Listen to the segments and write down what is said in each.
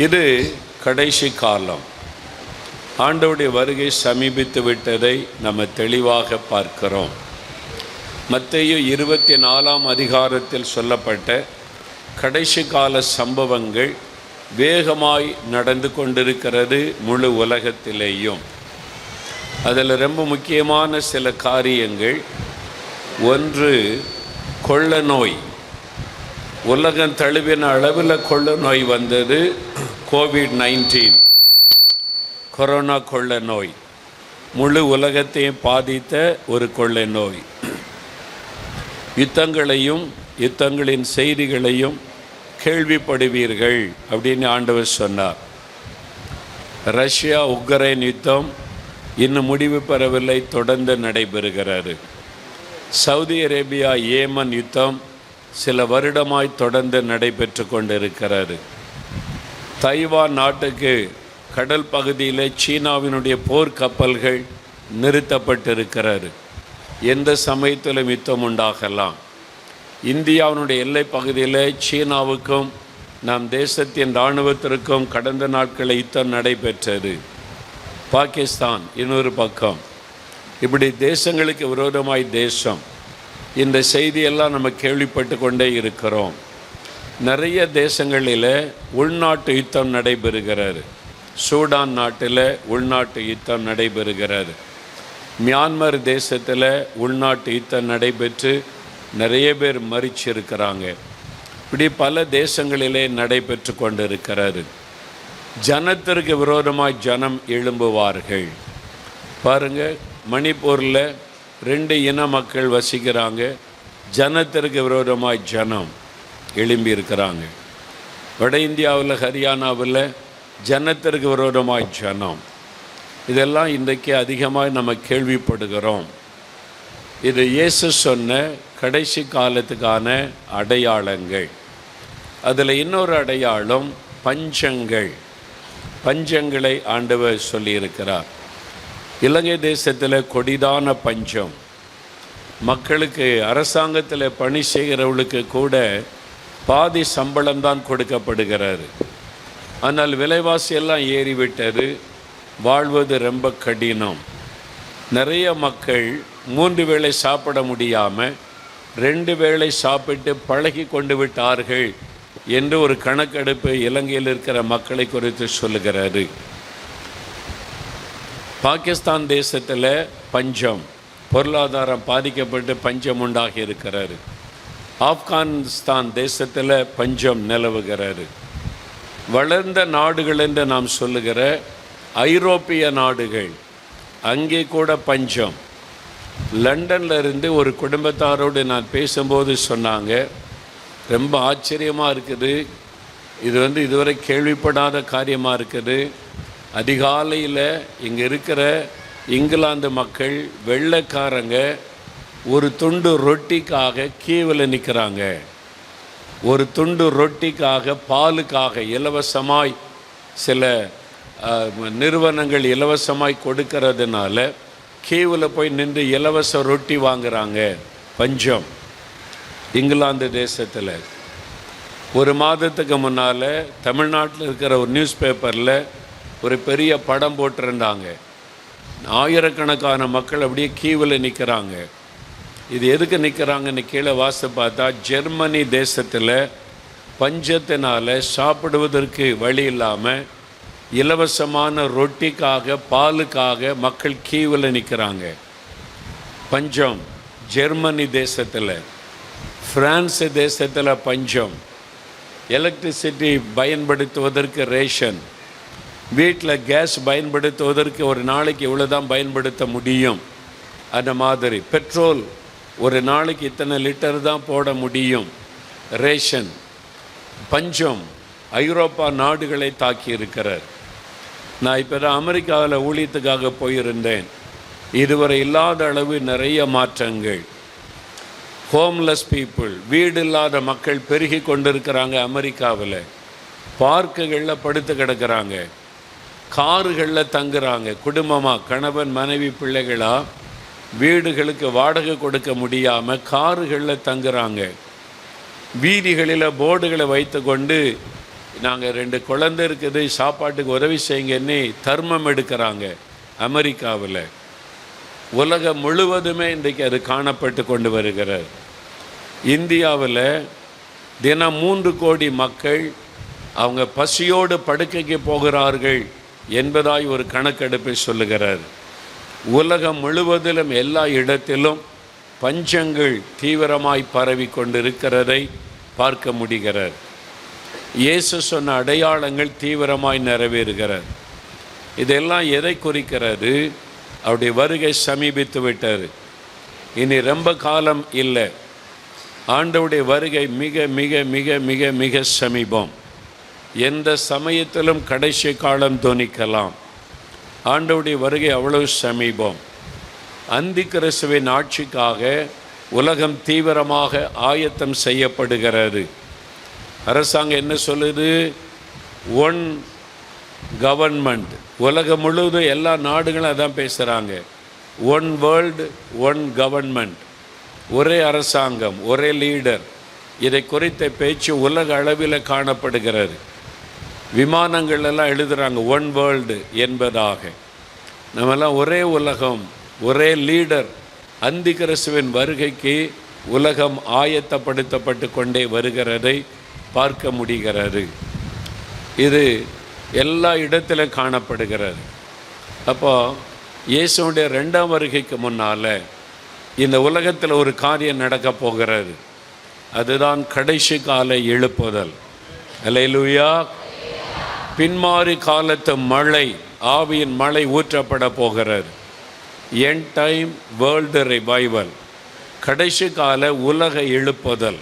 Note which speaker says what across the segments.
Speaker 1: இது கடைசி காலம். ஆண்டவருடைய வருகை சமீபித்து விட்டதை நம்ம தெளிவாக பார்க்கிறோம். மத்தேயு 24ஆம் அதிகாரத்தில் சொல்லப்பட்ட கடைசி கால சம்பவங்கள் வேகமாய் நடந்து கொண்டிருக்கிறது முழு உலகத்திலேயும். அதில் ரொம்ப முக்கியமான சில காரியங்கள். ஒன்று, கொள்ள நோய். உலகம் தழுவின அளவில் கொள்ள நோய் வந்தது. COVID-19 கொரோனா கொள்ள நோய் முழு உலகத்தையும் பாதித்த ஒரு கொள்ளை நோய். யுத்தங்களையும் யுத்தங்களின் செய்திகளையும் கேள்விப்படுவீர்கள் அப்படின்னு ஆண்டவர் சொன்னார். ரஷ்யா உக்ரைன் யுத்தம் இன்னும் முடிவு பெறவில்லை, தொடர்ந்து நடைபெறுகிறது. சவுதி அரேபியா ஏமன் யுத்தம் சில வருடமாய் தொடர்ந்து நடைபெற்று கொண்டிருக்கிறது. தைவான் நாட்டுக்கு கடல் பகுதியில் சீனாவினுடைய போர்க்கப்பல்கள் நிறுத்தப்பட்டிருக்கிறது. எந்த சமயத்திலும் யுத்தம் உண்டாகலாம். இந்தியாவினுடைய எல்லை பகுதியில் சீனாவுக்கும் நம் தேசத்தின் இராணுவத்திற்கும் கடந்த நாட்களில் யுத்தம் நடைபெற்றது. பாகிஸ்தான் இன்னொரு பக்கம். இப்படி தேசங்களுக்கு விரோதமாய் தேசம். இந்த செய்தியெல்லாம் நம்ம கேள்விப்பட்டு கொண்டே இருக்கிறோம். நிறைய தேசங்களில் உள்நாட்டு யுத்தம் நடைபெறுகிறது. சூடான் நாட்டில் உள்நாட்டு யுத்தம் நடைபெறுகிறது. மியான்மர் தேசத்தில் உள்நாட்டு யுத்தம் நடைபெற்று நிறைய பேர் மரிச்சிருக்கிறாங்க. இப்படி பல தேசங்களிலே நடைபெற்று கொண்டிருக்கிறது. ஜனத்திற்கு விரோதமாய் ஜனம் எழும்புவார்கள். பாருங்கள், மணிப்பூரில் 2 இன மக்கள் வசிக்கிறாங்க. ஜனத்திற்கு விரோதமாய் ஜனம் எழும்பி இருக்கிறாங்க. வட இந்தியாவில் ஹரியானாவில் ஜனத்திற்கு விரோதமாய் ஜனம். இதெல்லாம் இன்றைக்கு அதிகமாக நம்ம கேள்விப்படுகிறோம். இது இயேசு சொன்ன கடைசி காலத்துக்கான அடையாளங்கள். அதில் இன்னொரு அடையாளம் பஞ்சங்கள். பஞ்சங்களை ஆண்டவர் சொல்லியிருக்கிறார். இலங்கை தேசத்தில் கொடிதான பஞ்சம். மக்களுக்கு அரசாங்கத்தில் பணி செய்கிறவர்களுக்கு கூட பாதி சம்பளம்தான் கொடுக்கப்படுகிறது. ஆனால் விலைவாசி எல்லாம் ஏறிவிட்டது. வாழ்வது ரொம்ப கடினம். நிறைய மக்கள் 3 வேளை சாப்பிட முடியாமல் 2 வேளை சாப்பிட்டு பழகி கொண்டு விட்டார்கள் என்று ஒரு கணக்கெடுப்பு இலங்கையில் இருக்கிற மக்களை குறித்து சொல்லுகிறது. பாகிஸ்தான் தேசத்தில் பஞ்சம், பொருளாதாரம் பாதிக்கப்பட்டு பஞ்சம் உண்டாகி இருக்கிறது. ஆப்கானிஸ்தான் தேசத்தில் பஞ்சம் நிலவுகிறது. வளர்ந்த நாடுகள் என்று நாம் சொல்லுகிற ஐரோப்பிய நாடுகள், அங்கே கூட பஞ்சம். லண்டனில் இருந்து ஒரு குடும்பத்தாரோடு நான் பேசும்போது சொன்னாங்க, ரொம்ப ஆச்சரியமாக இருக்குது, இது இதுவரை கேள்விப்படாத காரியமாக இருக்குது. அதிகாலையில் இங்கே இருக்கிற இங்கிலாந்து மக்கள், வெள்ளைக்காரங்க ஒரு துண்டு ரொட்டிக்காக கீவில் நிற்கிறாங்க. ஒரு துண்டு ரொட்டிக்காக, பாலுக்காக இலவசமாய் சில நிறுவனங்கள் இலவசமாய் கொடுக்கறதுனால கீவில் போய் நின்று இலவச ரொட்டி வாங்குகிறாங்க. பஞ்சம் இங்கிலாந்து தேசத்தில். ஒரு மாதத்துக்கு முன்னால் தமிழ்நாட்டில் இருக்கிற ஒரு நியூஸ் பேப்பரில் ஒரு பெரிய படம் போட்டிருந்தாங்க. ஆயிரக்கணக்கான மக்கள் அப்படியே கீவில் நிற்கிறாங்க. இது எதுக்கு நிற்கிறாங்கன்னு கீழே வாசி பார்த்தா, ஜெர்மனி தேசத்தில் பஞ்சத்தினால் சாப்பிடுவதற்கு வழி இல்லாமல் இலவசமான ரொட்டிக்காக, பாலுக்காக மக்கள் கீவில் நிற்கிறாங்க. பஞ்சம் ஜெர்மனி தேசத்தில். பிரான்ஸ் தேசத்தில் பஞ்சம். எலக்ட்ரிசிட்டி பயன்படுத்துவதற்கு ரேஷன், வீட்டில் கேஸ் பயன்படுத்துவதற்கு ஒரு நாளைக்கு இவ்வளோ தான் பயன்படுத்த முடியும். அந்த மாதிரி பெட்ரோல் ஒரு நாளைக்கு இத்தனை லிட்டர் தான் போட முடியும். ரேஷன். பஞ்சம் ஐரோப்பா நாடுகளை தாக்கி இருக்கிறார். நான் இப்போ தான் அமெரிக்காவில் ஊழியத்துக்காக போயிருந்தேன். இதுவரை இல்லாத அளவு நிறைய மாற்றங்கள். ஹோம்லெஸ் பீப்புள், வீடு இல்லாத மக்கள் பெருகி கொண்டிருக்கிறாங்க அமெரிக்காவில். பார்க்குகளில் படுத்து கிடக்கிறாங்க, காருகளில் தங்குறாங்க. குடும்பமாக கணவன் மனைவி பிள்ளைகளாக வீடுகளுக்கு வாடகை கொடுக்க முடியாமல் காருகளில் தங்குறாங்க. வீதிகளில் போர்டுகளை வைத்து கொண்டு நாங்கள் 2 குழந்தை இருக்குது, சாப்பாட்டுக்கு உதவி செய்யுங்கன்னு தர்மம் எடுக்கிறாங்க. அமெரிக்காவில், உலகம் முழுவதுமே இன்றைக்கு அது காணப்பட்டு கொண்டு வருகிறார். இந்தியாவில் தினம் 3 கோடி மக்கள் அவங்க பசியோடு படுக்கைக்கு போகிறார்கள் என்பதாய் ஒரு கணக்கெடுப்பை சொல்லுகிறார். உலகம் முழுவதிலும் எல்லா இடத்திலும் பஞ்சங்கள் தீவிரமாய் பரவி கொண்டிருக்கிறதை பார்க்க முடிகிறார். இயேசு சொன்ன அடையாளங்கள் தீவிரமாய் நிறைவேறுகிறார். இதெல்லாம் எதை குறிக்கிறது? அவருடைய வருகை சமீபித்து விட்டார். இனி ரொம்ப காலம் இல்லை. ஆண்டவருடைய வருகை மிக மிக மிக மிக மிக சமீபம். எந்த சமயத்திலும் கடைசி காலம் தோனிக்கலாம். ஆண்டவருடைய வருகை அவ்வளவு சமீபம். அந்தி கிறிஸ்துவின் ஆட்சிக்காக உலகம் தீவிரமாக ஆயத்தம் செய்யப்படுகிறது. அரசாங்கம் என்ன சொல்லுது? 1 கவர்மெண்ட். உலகம் முழுவதும் எல்லா நாடுகளும் அதான் பேசுகிறாங்க. 1 வேர்ல்டு 1 கவர்மெண்ட். ஒரே அரசாங்கம், ஒரே லீடர். இதை குறித்த பேச்சு உலக அளவில் காணப்படுகிறது. விமானங்கள் எல்லாம் எழுதுகிறாங்க 1 வேர்ல்டு என்பதாக. நம்மெல்லாம் ஒரே உலகம், ஒரே லீடர். அந்தி கிறிஸ்துவின் வருகைக்கு உலகம் ஆயத்தப்படுத்தப்பட்டு கொண்டே வருகிறதை பார்க்க முடிகிறது. இது எல்லா இடத்திலும் காணப்படுகிறது. அப்போ இயேசுடைய 2ஆம் வருகைக்கு முன்னால் இந்த உலகத்தில் ஒரு காரியம் நடக்க போகிறது. அதுதான் கடைசி கால எழுப்புதல். அல்லேலூயா. பின்மாறி காலத்து மழை, ஆவியின் மழை ஊற்றப்பட போகிறது. எண்ட் டைம் வேர்ல்டு ரிவைவல், கடைசி கால உலக எழுப்புதல்.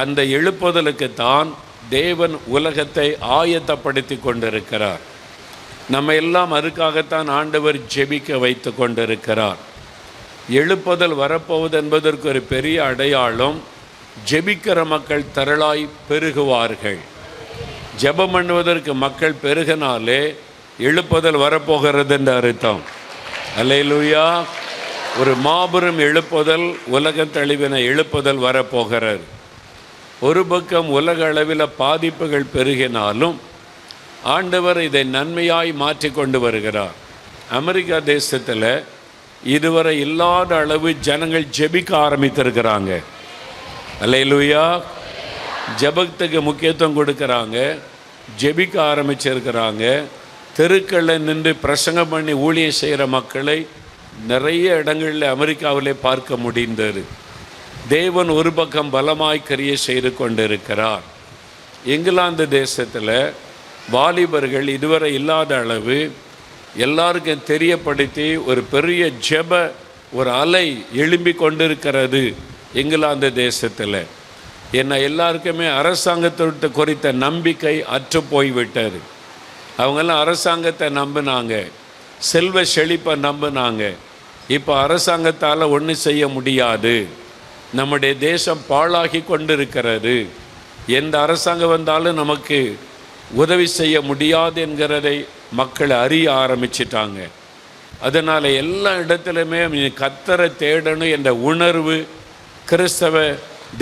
Speaker 1: அந்த எழுப்புதலுக்கு தான் தேவன் உலகத்தை ஆயத்தப்படுத்தி கொண்டிருக்கிறார். நம்ம எல்லாம் அதுக்காகத்தான் ஆண்டவர் ஜெபிக்க வைத்து கொண்டிருக்கிறார். எழுப்புதல் வரப்போவது என்பதற்கு ஒரு பெரிய அடையாளம், ஜெபிக்கிற மக்கள் திரளாய் பெருகுவார்கள். ஜெபம் பண்ணுவதற்கு மக்கள் பெருகினாலே எழுப்புதல் வரப்போகிறது என்று அர்த்தம். அல்லேலூயா. ஒரு மாபெரும் எழுப்புதல், உலகம் தழுவின எழுப்புதல் வரப்போகிறது. ஒரு பக்கம் உலக அளவில் பாதிப்புகள் பெருகினாலும் ஆண்டவர் இதை நன்மையாய் மாற்றி கொண்டு வருகிறார். அமெரிக்கா தேசத்தில் இதுவரை இல்லாத அளவு ஜனங்கள் ஜெபிக்க ஆரம்பித்திருக்கிறாங்க. அல்லேலூயா. ஜெபத்துக்கு முக்கியத்துவம் கொடுக்குறாங்க, ஜெபிக்க ஆரம்பிச்சிருக்கிறாங்க. தெருக்களில் நின்று பிரசங்கம் பண்ணி ஊழியம் செய்கிற மக்களை நிறைய இடங்களில் அமெரிக்காவிலே பார்க்க முடிந்தது. தேவன் ஒரு பக்கம் பலமாய் கிரியை செய்து கொண்டிருக்கிறார். இங்கிலாந்து தேசத்தில் வாலிபர்கள் இதுவரை இல்லாத அளவு எல்லாருக்கும் தெரியப்படுத்தி ஒரு பெரிய ஜெப ஒரு அலை எழும்பி கொண்டிருக்கிறது இங்கிலாந்து தேசத்தில். என்ன எல்லாருக்குமே அரசாங்கத்தை குறித்த நம்பிக்கை அற்று போய்விட்டது. அவங்கெல்லாம் அரசாங்கத்தை நம்பினாங்க, செல்வ செழிப்பை நம்பினாங்க. இப்போ அரசாங்கத்தால் ஒன்றும் செய்ய முடியாது, நம்முடைய தேசம் பாழாகி கொண்டிருக்கிறது, எந்த அரசாங்கம் வந்தாலும் நமக்கு உதவி செய்ய முடியாது என்கிறதை மக்கள் அறிய ஆரம்பிச்சிட்டாங்க. அதனால் எல்லா இடத்துலையுமே கர்த்தரை தேடணும் என்ற உணர்வு கிறிஸ்தவ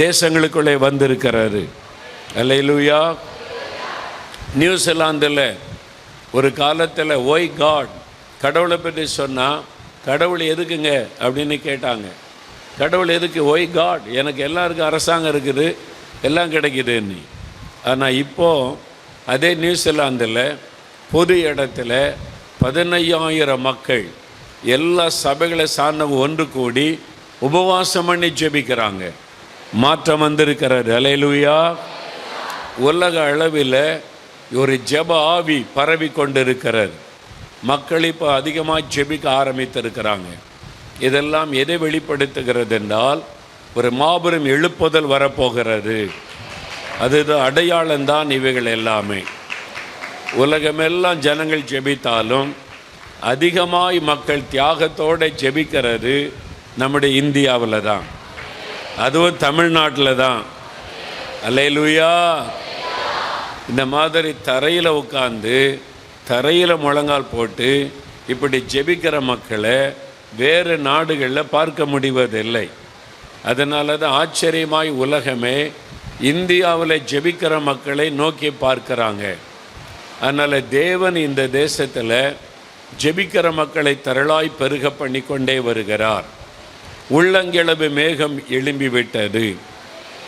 Speaker 1: தேசங்களுக்குள்ளே வந்திருக்கிறாரு. அல்லேலூயா. நியூசிலாந்தில் ஒரு காலத்தில் ஒய் காட், கடவுளை பற்றி சொன்னால் கடவுள் எதுக்குங்க அப்படின்னு கேட்டாங்க. கடவுள் எதுக்கு? ஒய் காட், எனக்கு எல்லாருக்கும் அரசாங்கம் இருக்குது, எல்லாம் கிடைக்குதுன்னு. ஆனால் இப்போது அதே நியூசிலாந்தில் பொது இடத்துல 15,000 மக்கள் எல்லா சபைகளை சார்ந்தவங்க ஒன்று கூடி உபவாசம் பண்ணி ஜெபிக்கிறாங்க. மாற்றம் வந்திருக்கிறது. அல்லேலூயா. உலக அளவில் ஒரு ஜெப ஆவி பரவி கொண்டிருக்கிறது. மக்கள் இப்போ அதிகமாக ஜெபிக்க ஆரம்பித்திருக்கிறாங்க. இதெல்லாம் எதை வெளிப்படுத்துகிறது என்றால் ஒரு மாபெரும் எழுப்புதல் வரப்போகிறது. அதுதான் அடையாளம்தான் இவைகள் எல்லாமே. உலகமெல்லாம் ஜனங்கள் ஜெபித்தாலும் அதிகமாய் மக்கள் தியாகத்தோடு ஜெபிக்கிறது நம்முடைய இந்தியாவில் தான், அதுவும் தமிழ்நாட்டில் தான். அல்லேலூயா. இந்த மாதிரி தரையில் உட்கார்ந்து தரையில் முழங்கால் போட்டு இப்படி ஜெபிக்கிற மக்களை வேறு நாடுகளில் பார்க்க முடிவதில்லை. அதனால தான் ஆச்சரியமாய் உலகமே இந்தியாவில் ஜெபிக்கிற மக்களை நோக்கி பார்க்குறாங்க. அதனால் தேவன் இந்த தேசத்தில் ஜெபிக்கிற மக்களை திரளாய் பெருக பண்ணி கொண்டே வருகிறார். உள்ளங்கிளவு மேகம் எழும்பி விட்டது,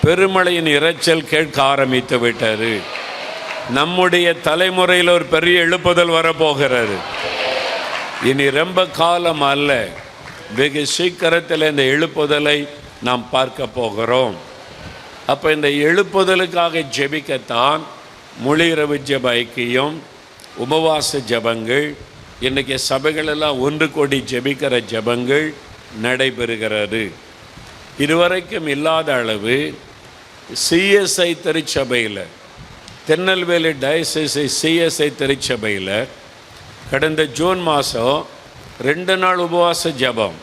Speaker 1: பெருமழையின் இரைச்சல் கேட்க ஆரம்பித்து விட்டது. நம்முடைய தலைமுறையில் ஒரு பெரிய எழுப்புதல் வரப்போகிறது. இனி ரொம்ப காலம் அல்ல, வெகு சீக்கிரத்தில் இந்த எழுப்புதலை நாம் பார்க்க போகிறோம். அப்போ இந்த எழுப்புதலுக்காக ஜெபிக்கத்தான் முழிரவு ஜெப ஐக்கியம், உபவாச ஜெபங்கள், இன்றைக்கி சபைகளெல்லாம் ஒன்று கூடி ஜெபிக்கிற ஜெபங்கள் நடைபெறுகிறது. இதுவரைக்கும் இல்லாத அளவு சிஎஸ்ஐ திருச்சபையில், திருநெல்வேலி டயசிஸ் சிஎஸ்ஐ திருச்சபையில் கடந்த ஜூன் மாதம் 2 நாள் உபவாச ஜெபம்.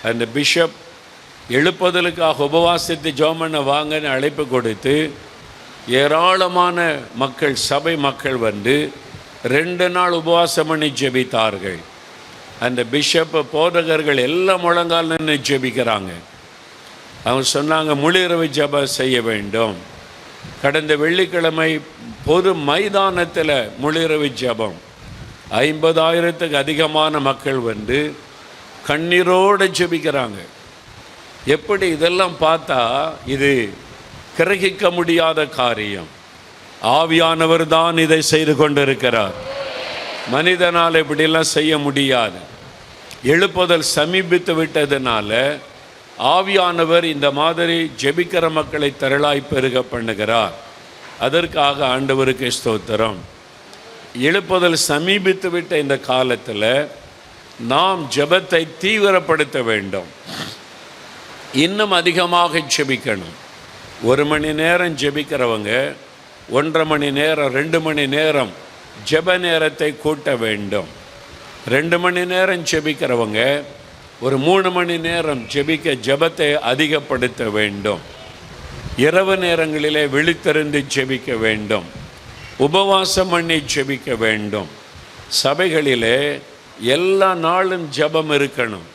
Speaker 1: அந்த பிஷப் எழுப்புதலுக்காக உபவாசத்தை ஜெபம் பண்ண வாங்கன்னு அழைப்பு கொடுத்து ஏராளமான மக்கள், சபை மக்கள் வந்து 2 நாள் உபவாசம் பண்ணி ஜெபித்தார்கள். அந்த பிஷப் போதகர்கள் எல்லாம் முழங்கால் நின்று ஜெபிக்கிறாங்க. அவங்க சொன்னாங்க முழிரவு ஜெபம் செய்ய வேண்டும். கடந்த வெள்ளிக்கிழமை பொது மைதானத்தில் முழிரவு ஜெபம் 50,000த்துக்கு அதிகமான மக்கள் வந்து கண்ணீரோடு ஜெபிக்கிறாங்க. எப்படி இதெல்லாம் பார்த்தா இது கிரகிக்க முடியாத காரியம். ஆவியானவர் தான் இதை செய்து கொண்டிருக்கிறார். மனிதனால் இப்படியெல்லாம் செய்ய முடியாது. எழுப்புதல் சமீபித்து விட்டதுனால ஆவியானவர் இந்த மாதிரி ஜெபிக்கிற மக்களை திரளாய் பெருக பண்ணுகிறார். அதற்காக ஆண்டவருக்கு ஸ்தோத்திரம். எழுப்புதல் சமீபித்து விட்ட இந்த காலத்தில் நாம் ஜெபத்தை தீவிரப்படுத்த வேண்டும். இன்னும் அதிகமாக ஜெபிக்கணும். 1 மணி நேரம் ஜெபிக்கிறவங்க 1.5 மணி நேரம், 2 மணி நேரம் ஜெப நேரத்தை கூட்ட வேண்டும். 2 மணி நேரம் ஜெபிக்கிறவங்க ஒரு 3 மணி நேரம் ஜெபத்தை அதிகப்படுத்த வேண்டும். இரவு நேரங்களிலே விழித்திருந்து ஜெபிக்க வேண்டும். உபவாசம் பண்ணி ஜெபிக்க வேண்டும். சபைகளிலே எல்லா நாளும் ஜெபம் இருக்கணும்.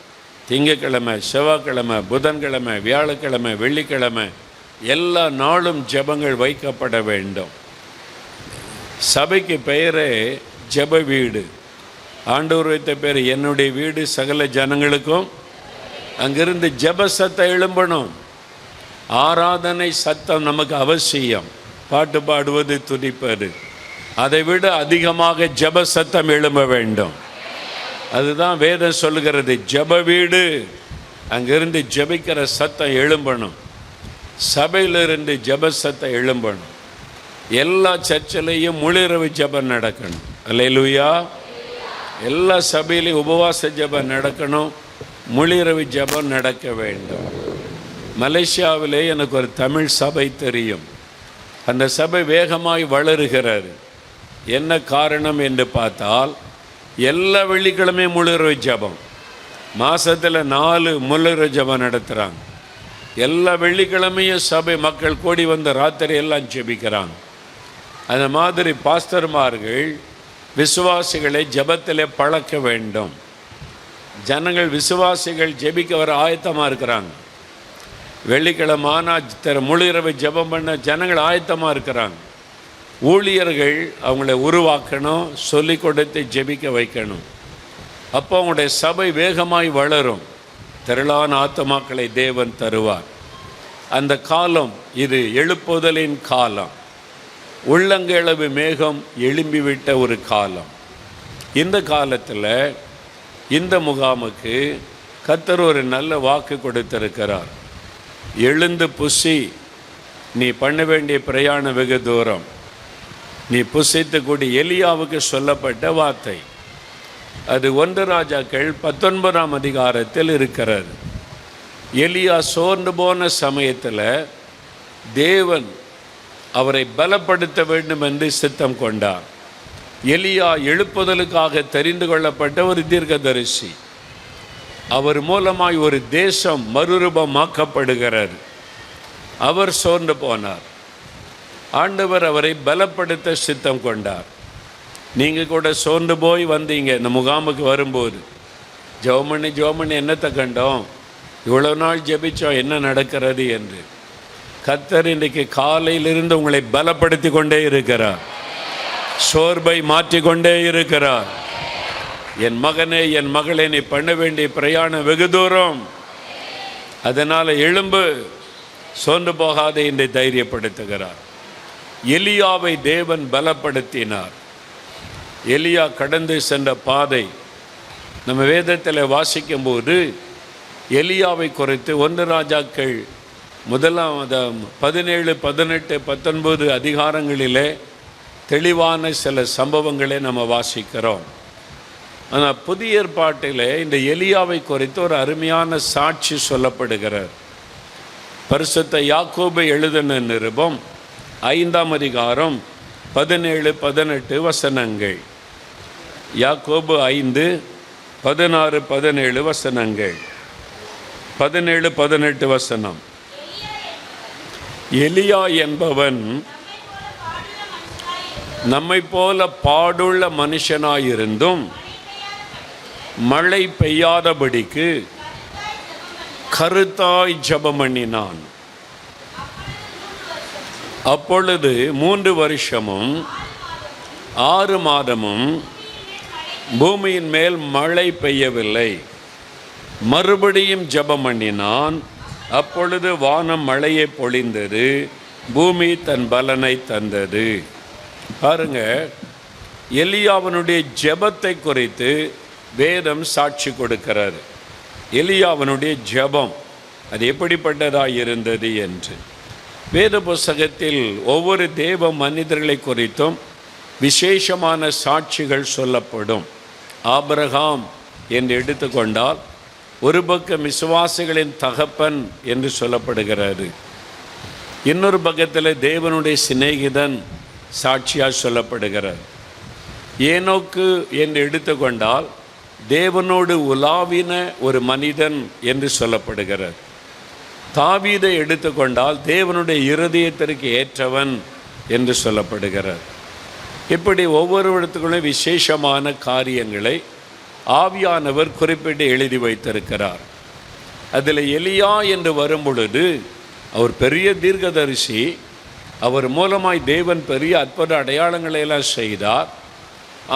Speaker 1: திங்கட்கிழமை, செவ்வாய்க்கிழமை, புதன்கிழமை, வியாழக்கிழமை, வெள்ளிக்கிழமை எல்லா நாளும் ஜெபங்கள் வைக்கப்பட வேண்டும். சபைக்கு பெயரே ஜெப வீடு. ஆண்டவர் வைத்த பேர் என்னுடைய வீடு சகல ஜனங்களுக்கும். அங்கிருந்து ஜெப சத்தம் எழும்பணும். ஆராதனை சத்தம் நமக்கு அவசியம். பாட்டு பாடுவது, துதிப்பது, அதை விட அதிகமாக ஜெப சத்தம் எழும்ப வேண்டும். அதுதான் வேதம் சொல்லுகிறது, ஜெப வீடு. அங்கிருந்து ஜெபிக்கிற சத்தம் எழும்பணும். சபையிலிருந்து ஜெப சத்தம் எழும்பணும். எல்லா சர்ச்சிலையும் முழிரவு ஜெபம் நடக்கணும். அல்லேலூயா. எல்லா சபையிலையும் உபவாச ஜெபம் நடக்கணும். முழிரவு ஜெபம் நடக்க வேண்டும். மலேசியாவிலே எனக்கு ஒரு தமிழ் சபை தெரியும். அந்த சபை வேகமாய் வளருகிறது. என்ன காரணம் என்று பார்த்தால் எல்லா வெள்ளிக்கிழமையும் முழிரவு ஜெபம். மாதத்தில் 4 முழிரவு ஜெபம் நடத்துகிறாங்க. எல்லா வெள்ளிக்கிழமையும் சபை மக்கள் கூடி வந்து ராத்திரி எல்லாம் ஜெபிக்கிறாங்க. அந்த மாதிரி பாஸ்டர்மார்கள் விசுவாசிகளை ஜெபத்தில் பழக்க வேண்டும். ஜனங்கள் விசுவாசிகள் ஜெபிக்க வர ஆயத்தமாக இருக்கிறாங்க. வெள்ளிக்கிழமை ஆனால் முழிரவு ஜெபம் பண்ண ஜனங்கள் ஆயத்தமாக இருக்கிறாங்க. ஊழியர்கள் அவங்கள உருவாக்கணும், சொல்லி கொடுத்து ஜெபிக்க வைக்கணும். அப்போ அவங்களுடைய சபை வேகமாய் வளரும். திரளான ஆத்துமாக்களை தேவன் தருவார். அந்த காலம் இது எழுப்புதலின் காலம். உள்ளங்கையளவு மேகம் எழும்பிவிட்ட ஒரு காலம். இந்த காலத்தில் இந்த முகாமுக்கு கர்த்தர் ஒரு நல்ல வாக்கு கொடுத்திருக்கிறார். எழுந்து புசி, நீ பண்ண வேண்டிய பிரயாணம் வெகு தூரம், நீ புசித்து கூடி. எலியாவுக்கு சொல்லப்பட்ட வார்த்தை அது 1 ராஜாக்கள் 19ஆம் அதிகாரத்தில் இருக்கிறது. எலியா சோர்ந்து போன சமயத்தில் தேவன் அவரை பலப்படுத்த வேண்டும் என்று சித்தம் கொண்டார். எலியா எழுப்புதலுக்காக தெரிந்து கொள்ளப்பட்ட ஒரு தீர்க்கதரிசி. அவர் மூலமாய் ஒரு தேசம் மறுரூபமாக்கப்படுகிறார். அவர் சோர்ந்து போனார். ஆண்டவர் அவரை பலப்படுத்த சித்தம் கொண்டார். நீங்கள் கூட சோர்ந்து போய் வந்தீங்க. இந்த முகாமுக்கு வரும்போது ஜெபமணி என்னத்தை கண்டோம், இவ்வளோ நாள் ஜெபிச்சோம், என்ன நடக்கிறது என்று. கர்த்தர் இன்றைக்கு காலையிலிருந்து உங்களை பலப்படுத்தி கொண்டே இருக்கிறார். சோர்வை மாற்றிக்கொண்டே இருக்கிறார். என் மகனே, என் மகளே, நீ பண்ண வேண்டிய பிரயாணம் வெகு தூரம். அதனால் எழும்பு, சோர்ந்து போகாதே என்று தைரியப்படுத்துகிறார். எலியாவை தேவன் பலப்படுத்தினார். எலியா கடந்து சென்ற பாதை நம்ம வேதத்தில் வாசிக்கும்போது எலியாவை குறித்து 1 ராஜாக்கள் 17, 18, 19 அதிகாரங்களிலே தெளிவான சில சம்பவங்களை நம்ம வாசிக்கிறோம். ஆனால் புதிய ஏற்பாட்டிலே இந்த எலியாவை குறித்து ஒரு அருமையான சாட்சி சொல்லப்படுகிறார். பரிசுத்த யாக்கோபு எழுதின நிருபம் 5ஆம் அதிகாரம் 17, 18 வசனங்கள். யாக்கோபு 5, 16, 17 வசனங்கள். 17, 18 வசனம். எலியா என்பவன் நம்மை போல பாடுள்ள மனுஷனாயிருந்தும் மழை பெய்யாதபடிக்கு கருத்தாய் ஜெபம் பண்ணினான். அப்பொழுது 3 வருஷமும் 6 மாதமும் பூமியின் மேல் மழை பெய்யவில்லை. மறுபடியும் ஜெபம் பண்ணினான். அப்பொழுது வானம் மழையை பொழிந்தது, பூமி தன் பலனை தந்தது. பாருங்க, எலியாவனுடைய ஜெபத்தை குறித்து வேதம் சாட்சி கொடுக்கிறார். எலியாவனுடைய ஜெபம் அது எப்படிப்பட்டதாக இருந்தது என்று வேத புஸ்தகத்தில் ஒவ்வொரு தேவ மனிதர்களை குறித்தும் விசேஷமான சாட்சிகள் சொல்லப்படும். ஆபிரகாம் என்று எடுத்துக்கொண்டால் ஒரு பக்கம் விசுவாசிகளின் தகப்பன் என்று சொல்லப்படுகிறது. இன்னொரு பக்கத்தில் தேவனுடைய சிநேகிதன் சாட்சியாக சொல்லப்படுகிறார். ஏனோக்கு என்று எடுத்துக்கொண்டால் தேவனோடு உலாவின ஒரு மனிதன் என்று சொல்லப்படுகிறார். தாவீதை எடுத்துக்கொண்டால் தேவனுடைய இருதயத்திற்கு ஏற்றவன் என்று சொல்லப்படுகிறார். இப்படி ஒவ்வொரு இடத்துக்குள்ளே விசேஷமான காரியங்களை ஆவியானவர் குறிப்பிட்டு எழுதி வைத்திருக்கிறார். அதில் எலியா என்று வரும் பொழுது அவர் பெரிய தீர்க்கதரிசி. அவர் மூலமாய் தேவன் பெரிய அற்புத அடையாளங்களை எல்லாம் செய்தார்.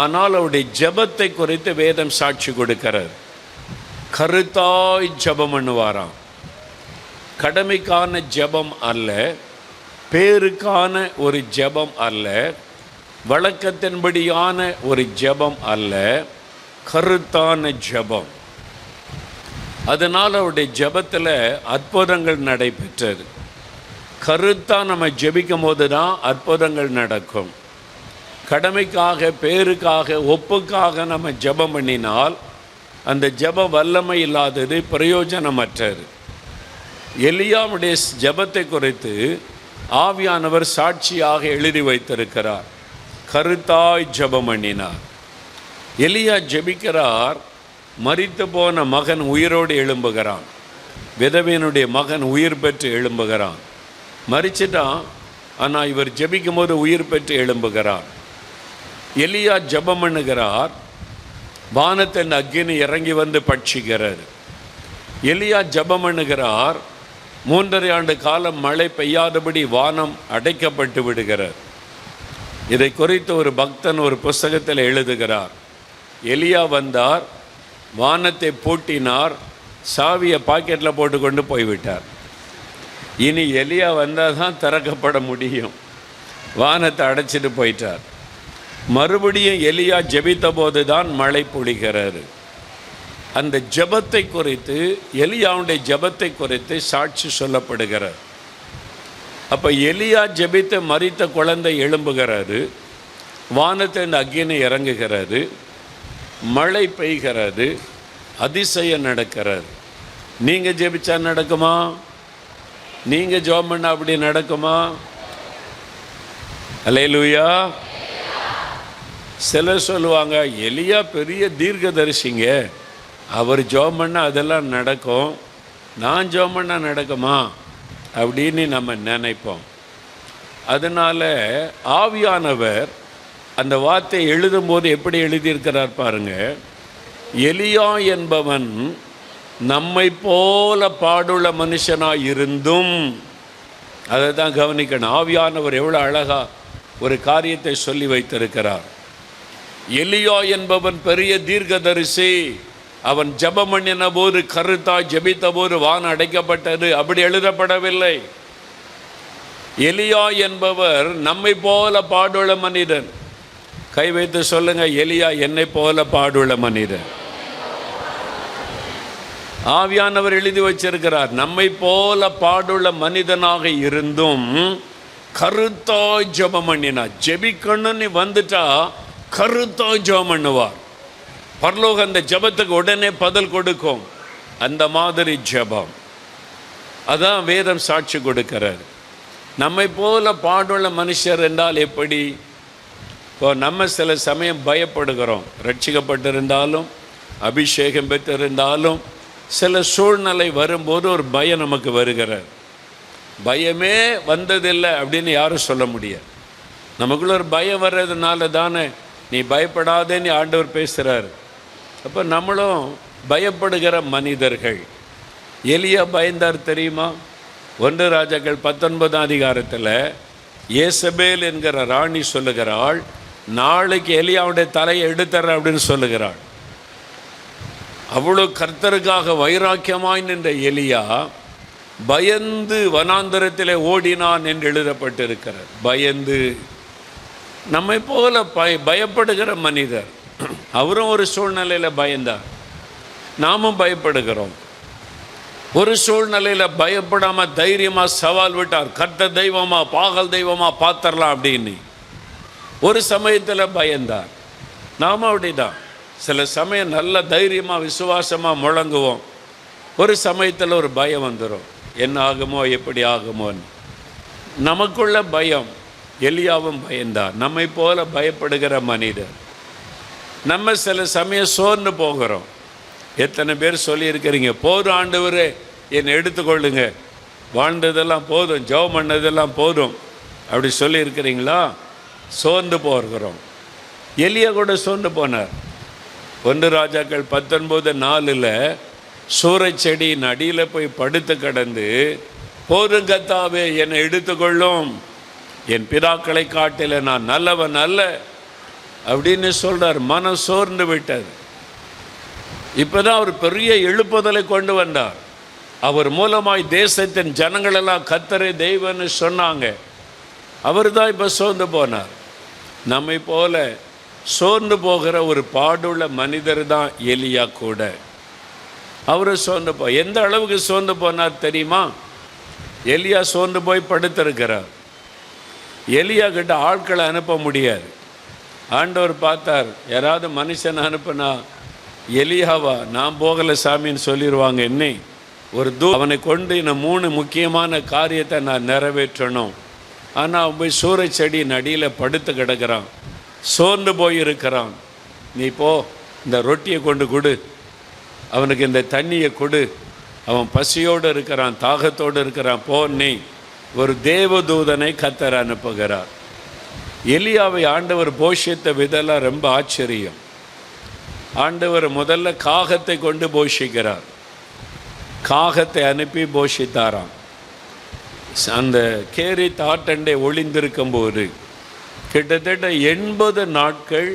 Speaker 1: ஆனால் அவருடைய ஜெபத்தை குறித்து வேதம் சாட்சி கொடுக்கிறார். கருத்தாய் ஜெபம் பண்ணுவாராம். கடமைக்கான ஜெபம் அல்ல, பேருக்கான ஒரு ஜெபம் அல்ல, வழக்கத்தின்படியான ஒரு ஜெபம் அல்ல, கருத்தான ஜெபம். அதனால் அவருடைய ஜெபத்தில் அற்புதங்கள் நடைபெற்றது. கருத்தாக நம்ம ஜெபிக்கும் போது தான் அற்புதங்கள் நடக்கும். கடமைக்காக, பேருக்காக, ஒப்புக்காக நம்ம ஜெபம் பண்ணினால் அந்த ஜெபம் வல்லமை இல்லாதது, பிரயோஜனமற்றது. எலியாவுடைய ஜெபத்தை குறித்து ஆவியானவர் சாட்சியாக எழுதி வைத்திருக்கிறார். கருத்தாய் ஜெபம் பண்ணினார். எலியா ஜெபிக்கிறார். மரித்து போன மகன் உயிரோடு எழும்புகிறான். விதவையனுடைய மகன் உயிர் பெற்று எழும்புகிறான். மரிச்சிட்டான், ஆனால் இவர் ஜெபிக்கும் போது உயிர் பெற்று எழும்புகிறார். எலியா ஜெபம் பண்ணுகிறார். வானத்தின் அக்கினி இறங்கி வந்து பட்சிக்கிறார். எலியா ஜெபம் பண்ணுகிறார். 3.5 ஆண்டு காலம் மழை பெய்யாதபடி வானம் அடைக்கப்பட்டு விடுகிறார். இதை குறித்து ஒரு பக்தன் ஒரு புஸ்தகத்தில் எழுதுகிறார். எலியா வந்தார், வானத்தை பூட்டினார், சாவியை பாக்கெட்டில் போட்டுக்கொண்டு போய்விட்டார். இனி எலியா வந்தால் தான் திறக்கப்பட முடியும். வானத்தை அடைச்சிட்டு போயிட்டார். மறுபடியும் எலியா ஜெபித்த போது தான் மழை பொழிகிறாரு. அந்த ஜெபத்தை குறித்து, எலியாவுடைய ஜெபத்தை குறித்து சாட்சி சொல்லப்படுகிறார். அப்போ எலியா ஜெபித்து மரித்த குழந்தை எழும்புகிறாரு. வானத்தின் அக்கினி இறங்குகிறது. மழை பெய்கிறது. அதிசயம் நடக்கிறது. நீங்கள் ஜெபிச்சா நடக்குமா? நீங்கள் ஜெபம் பண்ண அப்படி நடக்குமா? அல்லேலூயா. சிலர் சொல்லுவாங்க, எலியா பெரிய தீர்க்கதரிசிங்க, அவர் ஜெபம் பண்ணால் அதெல்லாம் நடக்கும், நான் ஜெபம் பண்ணால் நடக்குமா அப்படின்னு நம்ம நினைப்போம். அதனால் ஆவியானவர் அந்த வார்த்தை எழுதும்போது எப்படி எழுதியிருக்கிறார் பாருங்க. எலியா என்பவன் நம்மை போல பாடுள்ள மனுஷனாக இருந்தும் அதை தான் கவனிக்கணும். ஆவியானவர் எவ்வளோ அழகா ஒரு காரியத்தை சொல்லி வைத்திருக்கிறார். எலியா என்பவன் பெரிய தீர்க்கதரிசி. அவன் ஜெபம் பண்ணின போது, கருத்தாய் ஜெபித்த போது வானம் அடைக்கப்பட்டது. அப்படி எழுதப்படவில்லை. எலியா என்பவர் நம்மை போல பாடுள்ள மனிதன். கை வைத்து சொல்லுங்க, எலியா என்னை போல பாடுள்ள மனிதன். ஆவியானவர் எழுதி வச்சிருக்கிறார். நம்மை போல பாடுள்ள மனிதனாக இருந்தும் கருத்தாய் ஜெபம் பண்ணினா, ஜெபிக்கணும்னு வந்துட்டா கருத்தாய் ஜெபம் பண்ணுவார். பரலோகம் அந்த ஜெபத்துக்கு உடனே பதில் கொடுக்கும். அந்த மாதிரி ஜெபம். அதான் வேதம் சாட்சி கொடுக்கிறார். நம்மை போல பாடுள்ள மனுஷர் என்றால் எப்படி? இப்போ நம்ம சில சமயம் பயப்படுகிறோம். ரட்சிக்கப்பட்டிருந்தாலும் அபிஷேகம் பெற்றிருந்தாலும் சில சூழ்நிலை வரும்போது ஒரு பயம் நமக்கு வருகிறார். பயமே வந்ததில்லை அப்படின்னு யாரும் சொல்ல முடியாது. நமக்குள்ள ஒரு பயம் வர்றதுனால தானே நீ பயப்படாதேன்னு ஆண்டவர் பேசுகிறார். அப்போ நம்மளும் பயப்படுகிற மனிதர்கள். எலியா பயந்தார் தெரியுமா? 1 ராஜாக்கள் 19ஆம் அதிகாரத்தில் ஏசபேல் என்கிற ராணி சொல்லுகிறாள், நாளைக்கு எலியாவுடைய தலையை எடுத்துற அப்படின்னு சொல்லுகிறாள். அவ்வளோ கர்த்தருக்காக வைராக்கியமாய் நின்ற எலியா பயந்து வனாந்தரத்தில் ஓடினான் என்று எழுதப்பட்டிருக்கிறார். பயந்து. நம்மை போல பயப்படுகிற மனிதர். அவரும் ஒரு சூழ்நிலையில் பயந்தார். நாமும் பயப்படுகிறோம். ஒரு சூழ்நிலையில் பயப்படாமல் தைரியமாக சவால் விட்டார். கர்த்தர் தெய்வமா பாகல் தெய்வமா பார்த்துடலாம் அப்படின்னு. ஒரு சமயத்தில் பயந்தார். நாம அப்படிதான். சில சமயம் நல்ல தைரியமாக விசுவாசமாக முழங்குவோம். ஒரு சமயத்தில் ஒரு பயம் வந்துடும். என்ன ஆகுமோ எப்படி ஆகுமோன்னு. நமக்குள்ள பயம். எலியாவும் பயந்தார். நம்மை போல பயப்படுகிற மனிதர். நம்ம சில சமயம் சோர்ந்து போகிறோம். எத்தனை பேர் சொல்லியிருக்கிறீங்க, போதும் ஆண்டவரே என்னை எடுத்துக்கொள்ளுங்க, வாழ்ந்ததெல்லாம் போதும், ஜெபம் பண்ணதெல்லாம் போதும் அப்படி சொல்லியிருக்கிறீங்களா? சோர்ந்து போகிறோம். எலியா கூட சோர்ந்து போனார். 1 ராஜாக்கள் 19:4 சூரச் செடியின் அடியில் போய் படுத்து கிடந்து, போதும் கர்த்தாவே என்னை எடுத்துக்கொள்ளும், என் பிதாக்களை காட்டில நான் நல்லவன் அல்ல அப்படின்னு சொல்றார். மனம் சோர்ந்து விட்டது. இப்போதான் அவர் பெரிய எழுப்புதலை கொண்டு வந்தார். அவர் மூலமாய் தேசத்தின் ஜனங்களெல்லாம் கர்த்தரே தெய்வன்னு சொன்னாங்க. அவர் தான் இப்போ சோர்ந்து போனார். நம்மை போல சோர்ந்து போகிற ஒரு பாடுள்ள மனிதர் தான் எலியா கூட. அவரு சோர்ந்து எந்த அளவுக்கு சோர்ந்து போனார் தெரியுமா? எலியா சோர்ந்து போய் படுத்திருக்கிறார். எலியா கிட்ட ஆட்களை அனுப்ப முடியாது. ஆண்டவர் பார்த்தார், யாராவது மனுஷன் அனுப்புனா எலியாவா? நான் போகலை சாமின்னு சொல்லிடுவாங்க. என்னை ஒரு அவனை கொண்டு இன்னும் 3 முக்கியமான காரியத்தை நான் நிறைவேற்றணும். ஆனால் அவன் போய் சூரச் செடியின் அடியில் படுத்து கிடக்கிறான். சோர்ந்து போயிருக்கிறான். நீ போ, இந்த ரொட்டியை கொண்டு கொடு, அவனுக்கு இந்த தண்ணியை கொடு, அவன் பசியோடு இருக்கிறான், தாகத்தோடு இருக்கிறான், போ. நீ ஒரு தேவதூதனை கர்த்தர் அனுப்புகிறார். எலியாவை ஆண்டவர் போஷித்த விதெல்லாம் ரொம்ப ஆச்சரியம். ஆண்டவர் முதல்ல காகத்தை கொண்டு போஷிக்கிறார். காகத்தை அனுப்பி போஷித்தாராம். அந்த கேரி தாட்டண்டை ஒளிந்திருக்கும் போது கிட்டத்தட்ட 80 நாட்கள்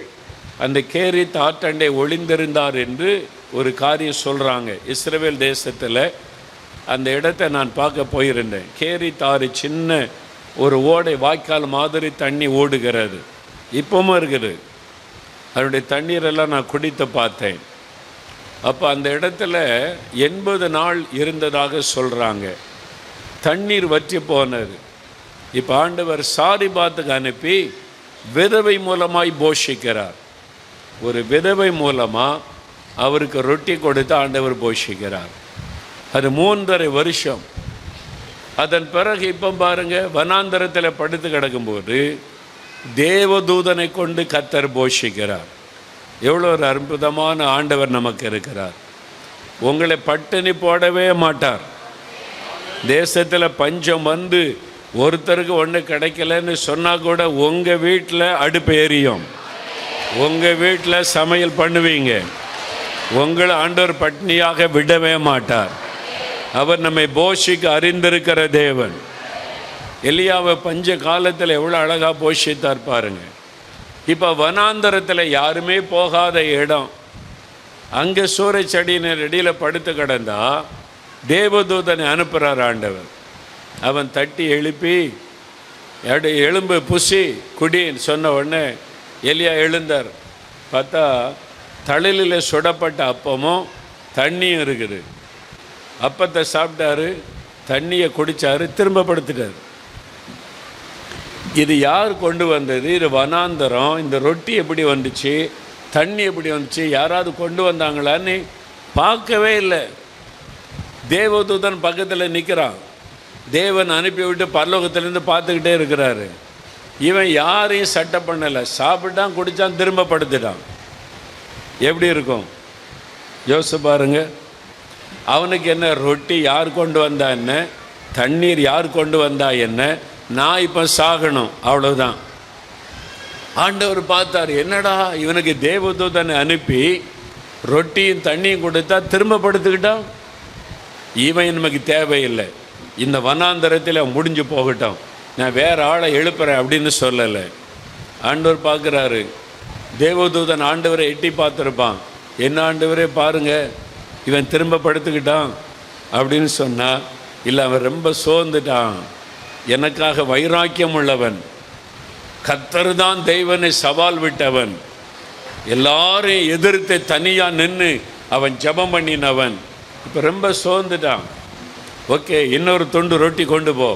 Speaker 1: அந்த கேரி தாட்டண்டை ஒளிந்திருந்தார் என்று ஒரு காரியம் சொல்கிறாங்க. இஸ்ரவேல் தேசத்தில் அந்த இடத்தை நான் பார்க்க போயிருந்தேன். கேரி தாறு சின்ன ஒரு ஓடை வாய்க்கால் மாதிரி தண்ணி ஓடுகிறது. இப்பவும் இருக்குது. அதனுடைய தண்ணீரெல்லாம் நான் குடித்து பார்த்தேன். அப்போ அந்த இடத்துல 80 நாள் இருந்ததாக சொல்கிறாங்க. தண்ணீர் வற்றி போனது. இப்போ ஆண்டவர் சாரிபாத்துக்கு அனுப்பி விதவை மூலமாய் போஷிக்கிறார். ஒரு விதவை மூலமாக அவருக்கு ரொட்டி கொடுத்து ஆண்டவர் போஷிக்கிறார். அது 3.5 வருஷம். அதன் பிறகு இப்போ பாருங்க, வனாந்தரத்தில் படுத்து கிடக்கும்போது தேவதூதனை கொண்டு கர்த்தர் போஷிக்கிறார். எவ்வளோ ஒரு அற்புதமான ஆண்டவர் நமக்கு இருக்கிறார். உங்களை பட்டினி போடவே மாட்டார். தேசத்தில் பஞ்சம் வந்து ஒருத்தருக்கு ஒன்று கிடைக்கலன்னு சொன்னால் கூட உங்கள் வீட்டில் அடுப்பு எரியும், உங்கள் வீட்டில் சமையல் பண்ணுவீங்க. உங்களை ஆண்டவர் பட்டினியாக விடவே மாட்டார். அவர் நம்மை போஷிக்க அறிந்திருக்கிற தேவன். எலியாவை பஞ்ச காலத்தில் எவ்வளோ அழகாக போஷித்தார் பாருங்க. இப்போ வனாந்தரத்தில் யாருமே போகாத இடம், அங்கே சூறைச்செடியினர் இடையில் படுத்து கிடந்தா தேவதூதனை அனுப்புகிறார் ஆண்டவர். அவன் தட்டி எழுப்பி எலும்பு புசி குடின்னு சொன்ன உடனே எலியா எழுந்தார். பார்த்தா தழலில் சுடப்பட்ட அப்பமும் தண்ணியும் இருக்குது. அப்பத்தை சாப்பிட்டாரு, தண்ணியை குடித்தார், திரும்ப படுத்துட்டார். இது யார் கொண்டு வந்தது? இது வனாந்தரம். இந்த ரொட்டி எப்படி வந்துச்சு, தண்ணி எப்படி வந்துச்சு, யாராவது கொண்டு வந்தாங்களான்னு பார்க்கவே இல்லை. தேவதூதன் பக்கத்தில் நிற்கிறான். தேவன் அனுப்பிவிட்டு பரலோகத்திலேருந்து பார்த்துக்கிட்டே இருக்கிறாரு. இவன் யாரையும் சட்டை பண்ணலை, சாப்பிட்டான், குடித்தான், திரும்ப படுத்துட்டான். எப்படி இருக்கும் யோசிச்சு பாருங்க. அவனுக்கு என்ன, ரொட்டி யார் கொண்டு வந்தா என்ன, தண்ணீர் யார் கொண்டு வந்தா என்ன, நான் இப்போ சாகணும், அவ்வளோதான். ஆண்டவர் பார்த்தார், என்னடா இவனுக்கு தேவதூதனை அனுப்பி ரொட்டியும் தண்ணியும் கொடுத்தா திரும்ப படுத்துக்கிட்டான். இவன் நமக்கு தேவையில்லை, இந்த வனாந்தரத்தில் முடிஞ்சு போகட்டும், நான் வேறு ஆளை எழுப்புறேன் அப்படின்னு சொல்லலை. ஆண்டவர் பார்க்குறாரு. தேவதூதன் ஆண்டவரை எட்டி பார்த்துருப்பான். என்ன ஆண்டவரே பாருங்க, இவன் திரும்ப படுத்துக்கிட்டான் அப்படின்னு சொன்னால், இல்லை அவன் ரொம்ப சோர்ந்துட்டான், எனக்காக வைராக்கியம் உள்ளவன், கர்த்தர் தான் தெய்வனை சவால் விட்டவன், எல்லாரையும் எதிர்த்து தனியாக நின்று அவன் ஜெபம் பண்ணினவன், இப்போ ரொம்ப சோர்ந்துட்டான். ஓகே, இன்னொரு துண்டு ரொட்டி கொண்டு போ,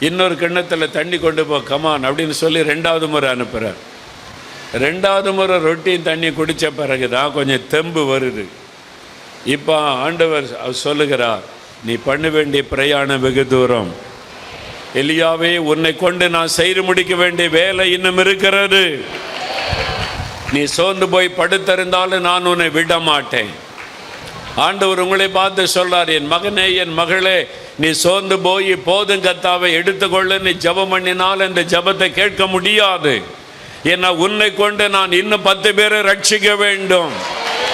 Speaker 1: இன்னொரு கிண்ணத்தில் தண்ணி கொண்டு போ, கமான் அப்படின்னு சொல்லி 2வது முறை அனுப்புகிறார். 2வது முறை ரொட்டியும் தண்ணி குடித்த பிறகு தான் கொஞ்சம் தெம்பு வருது. இப்போ ஆண்டவர் சொல்லுகிறார், நீ பண்ண வேண்டிய பிரயாணம் வெகு தூரம். எலியாவே, உன்னை கொண்டு நான் செய்து முடிக்க வேண்டிய வேலை இன்னும் இருக்கிறது. நீ சோர்ந்து போய் படுத்திருந்தாலும் நான் உன்னை விட மாட்டேன். ஆண்டவர் உங்களை பார்த்து சொல்றார், என் மகனே, என் மகளே, நீ சோர்ந்து போய் போதும் கர்த்தாவை எடுத்துக்கொள்ள நீ ஜெபம் பண்ணினால் இந்த ஜெபத்தை கேட்க முடியாது. ஏன்னா உன்னை கொண்டு நான் இன்னும் 10 பேரை ரட்சிக்க வேண்டும்,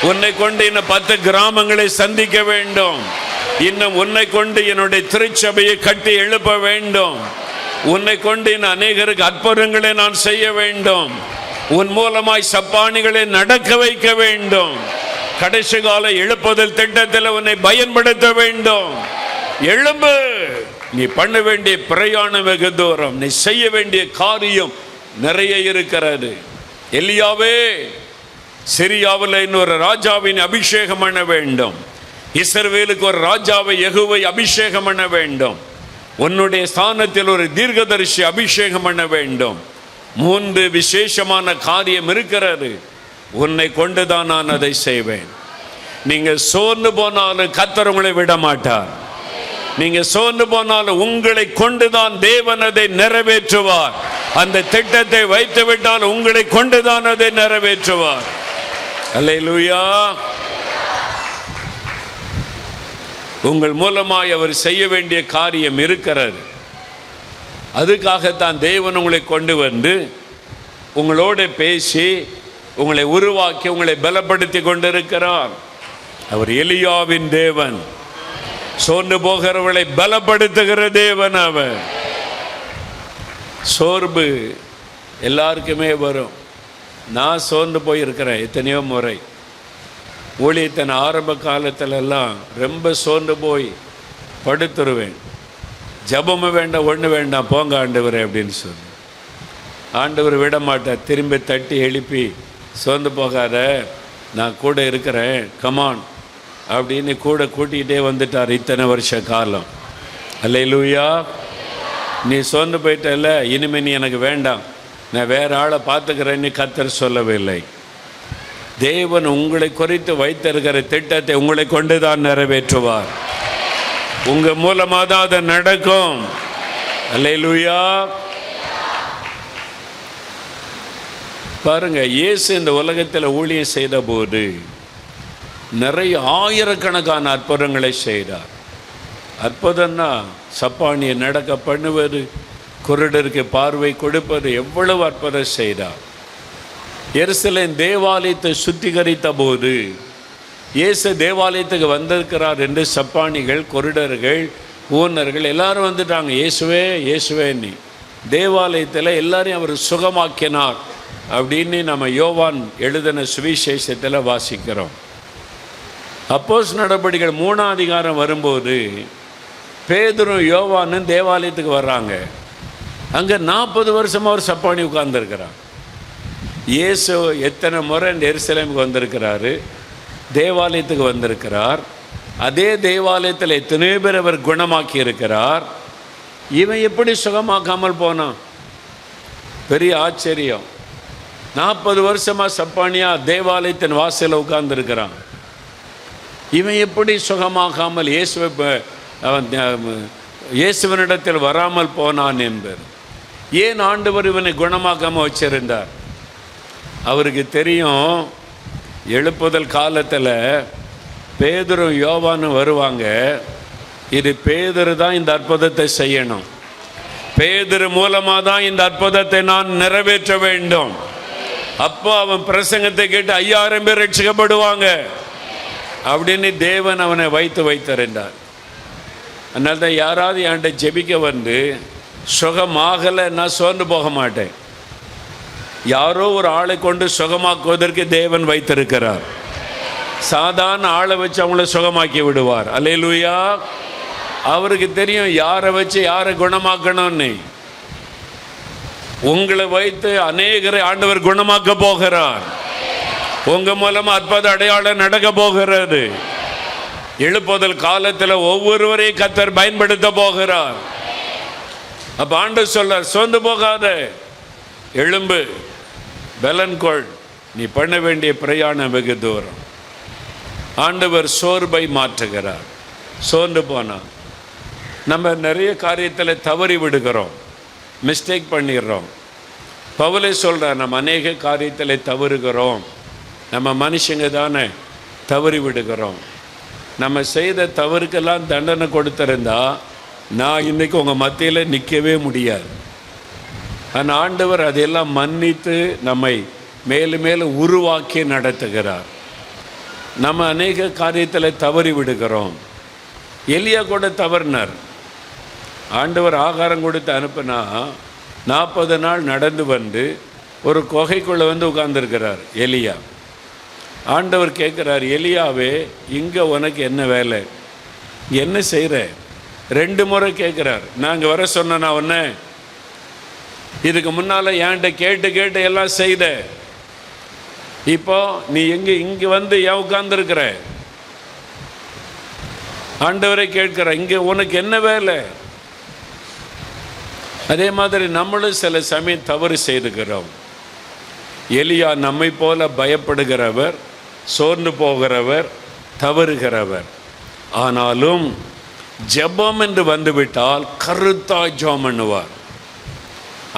Speaker 1: உன்னை கொண்டு இன்னும் 10 கிராமங்களை சந்திக்க வேண்டும், இன்னும் உன்னை கொண்டு என்னுடைய திருச்சபையை கட்டி எழுப்ப வேண்டும், உன்னை கொண்டு இன்னும் அநேகருக்கு அற்புதங்களை நான் செய்ய வேண்டும், உன் மூலமாய் சப்பானிகளை நடக்க வைக்க வேண்டும், கடைசி கால எழுப்புதல் திட்டத்தில் உன்னை பயன்படுத்த வேண்டும். எழும்பு, நீ பண்ண வேண்டிய பிரயாணம் வெகு தூரம், நீ செய்ய வேண்டிய காரியம் நிறைய இருக்கிறது. எலியாவே, சிரியாவில் இன்னொரு ராஜாவின் அபிஷேகம் பண்ண வேண்டும், இஸ்ரவேலுக்கு ஒரு ராஜாவை யெகூவை அபிஷேகம் பண்ண வேண்டும், உன்னுடைய ஸ்தானத்தில் ஒரு தீர்க்கதரிசி அபிஷேகம் பண்ண வேண்டும். 3 விசேஷமான காரியம் இருக்கிறது. உன்னை கொண்டுதான் நான் அதை செய்வேன். நீங்க சோர்ந்து போனாலும் கர்த்தர் உங்களை விட மாட்டார். நீங்க சோர்ந்து போனாலும் உங்களை கொண்டுதான் தேவன் அதை நிறைவேற்றுவார். அந்த திட்டத்தை வைத்து விட்டால் உங்களை கொண்டுதான் அதை நிறைவேற்றுவார். அல்லேலூயா. உங்கள் மூலமாய் அவர் செய்ய வேண்டிய காரியம் இருக்கிறது. அதுக்காகத்தான் தேவன் உங்களை கொண்டு வந்து உங்களோட பேசி உங்களை உருவாக்கி உங்களை பலப்படுத்தி கொண்டிருக்கிறார். அவர் எலியாவின் தேவன், சோர்ந்து போகிறவர்களை பலப்படுத்துகிற தேவன் அவர். சோர்வு எல்லாருக்குமே வரும். நான் சோர்ந்து போயிருக்கிறேன் எத்தனையோ முறை. ஊழியத்தின் ஆரம்ப காலத்திலெல்லாம் ரொம்ப சோர்ந்து போய் படுத்துருவேன். ஜபமும் வேண்டாம், ஒன்று வேண்டாம், போங்க ஆண்டவரே அப்படின்னு சொல்லி. ஆண்டவர் விட மாட்டார். திரும்பி தட்டி எழுப்பி, சோர்ந்து போகாத, நான் கூட இருக்கிறேன், கமான் அப்படின்னு கூட கூட்டிகிட்டே வந்துட்டார் இத்தனை வருஷ காலம். அல்லேலூயா. நீ சோர்ந்து போயிட்டல, இனிமேல் நீ எனக்கு வேண்டாம், நான் வேறு ஆளை பார்த்துக்கிறேன்னு கர்த்தர் சொல்லவில்லை. தேவன் உங்களை குறித்து வைத்திருக்கிற திட்டத்தை உங்களை கொண்டு தான் நிறைவேற்றுவார். உங்கள் மூலமாக தான் அது நடக்கும். அல்லேலூயா. பாருங்க, இயேசு இந்த உலகத்தில் ஊழியம் செய்த போது நிறைய ஆயிரக்கணக்கான அற்புதங்களை செய்தார். அற்புதம்னா சப்பானியை நடக்க பண்ணுவது, குருடருக்கு பார்வை கொடுப்பது, எவ்வளவு அற்புதம் செய்தார். எருசலேம் தேவாலயத்தை சுத்திகரித்த போது, இயேசு தேவாலயத்துக்கு வந்திருக்கிறார் என்று சப்பானிகள், குருடர்கள், ஊனர்கள் எல்லாரும் வந்துட்டாங்க. இயேசுவே இயேசுவேன்னு தேவாலயத்தில் எல்லாரையும் அவர் சுகமாக்கினார் அப்படின்னு நம்ம யோவான் எழுதின சுவிசேஷத்தில் வாசிக்கிறோம். அப்போஸ்தலர் நடபடிகள் 3ஆம் அதிகாரம் வரும்போது பேதுரும் யோவானும் தேவாலயத்துக்கு வர்றாங்க. அங்கே 40 வருஷமாக அவர் சப்பானி உட்கார்ந்துருக்கிறார். இயேசு எத்தனை முறை எருசலேமுக்கு வந்திருக்கிறாரு, தேவாலயத்துக்கு வந்திருக்கிறார். அதே தேவாலயத்தில் எத்தனை பேர் அவர் குணமாக்கி இருக்கிறார். இவன் எப்படி சுகமாக்காமல் போனான்? பெரிய ஆச்சரியம். 40 வருஷமாக சப்பானியாக தேவாலயத்தின் வாசலில் உட்கார்ந்துருக்கிறான். இவன் எப்படி சுகமாகாமல் இயேசுவனிடத்தில் வராமல் போனான் என்பது. ஏன் ஆண்டவர் இவனை குணமாக்காமல் வச்சிருந்தார்? அவருக்கு தெரியும், எழுப்புதல் காலத்தில் பேதுரும் யோவானும் வருவாங்க. இது பேதுரு தான் இந்த அற்புதத்தை செய்யணும், பேதுரு மூலமாக தான் இந்த அற்புதத்தை நான் நிறைவேற்ற வேண்டும். அப்போ அவன் பிரசங்கத்தை கேட்டு 5000 பேர் ரட்சிக்கப்படுவாங்க அப்படின்னு தேவன் அவனை வைத்திருந்தார். அதனால தான் யாராவது என்கிட்ட ஜெபிக்க வந்து சுகமாகலை, நான் சோர்ந்து போக மாட்டேன். யாரோ ஒரு ஆளை கொண்டு சுகமாக்குவதற்கு தேவன் வைத்திருக்கிறார். சாதாரண ஆளை வச்சு அவங்கள சுகமாக்கி விடுவார். அல்லேலூயா. அவருக்கு தெரியும் யாரை வச்சு யாரை குணமாக்கணும்னு. உங்களை வைத்து அநேகரை ஆண்டவர் குணமாக்க போகிறார். உங்க மூலமா அற்புத அடையாளம் நடக்க போகிறது. எழுப்புதல் காலத்தில் ஒவ்வொருவரையும் கர்த்தர் பயன்படுத்த போகிறார். அப்ப ஆண்டவர் சொல்றார், சோர்ந்து போகாத, எழும்பு, பலன்கொள், நீ பண்ண வேண்டிய பிரயாணம் வெகு தூரம். ஆண்டவர் சோர்வை மாற்றுகிறார். சோர்ந்து போனான். நம்ம நிறைய காரியத்தில் தவறி விடுகிறோம், மிஸ்டேக் பண்ணிடுறோம். பவுலே சொல்கிறார், நம்ம அநேக காரியத்தில் தவறுகிறோம். நம்ம மனுஷங்க தானே தவறி விடுகிறோம். நம்ம செய்த தவறுக்கெல்லாம் தண்டனை கொடுத்திருந்தா நான் இன்றைக்கி உங்கள் மத்தியில் நிற்கவே முடியாது. ஆனால் ஆண்டவர் அதையெல்லாம் மன்னித்து நம்மை மேலும் மேலும் உருவாக்கி நடத்துகிறார். நம்ம அநேக காரியத்தில் தவறி விடுகிறோம். எலியா கூட தவறினார். ஆண்டவர் ஆகாரம் கொடுத்து அனுப்புனா 40 நாள் நடந்து வந்து ஒரு குகைக்குள்ளே வந்து உட்கார்ந்துருக்கிறார் எலியா. ஆண்டவர் கேட்குறார், எலியாவே இங்கே உனக்கு என்ன வேலை, என்ன செய்கிற? 2 முறை கேட்குறார். நாங்கள் வர சொன்னா ஒன்று, இதுக்கு முன்னால் என்கிட்ட கேட்டு கேட்டு எல்லாம் செய்த, இப்போ நீ இங்கே வந்து ஏன் உட்கார்ந்துருக்கிற? ஆண்டவரை கேட்கிற, இங்கே உனக்கு என்ன வேலை? அதே மாதிரி நம்மளும் சில சமயம் தவறு செய்துக்கிறோம். எலியா நம்மை போல பயப்படுகிறவர், சோர்ந்து போகிறவர், தவறுகிறவர். ஆனாலும் ஜெபம் என்று வந்துவிட்டால் கருத்தாய் ஜெபம் பண்ணுவார்.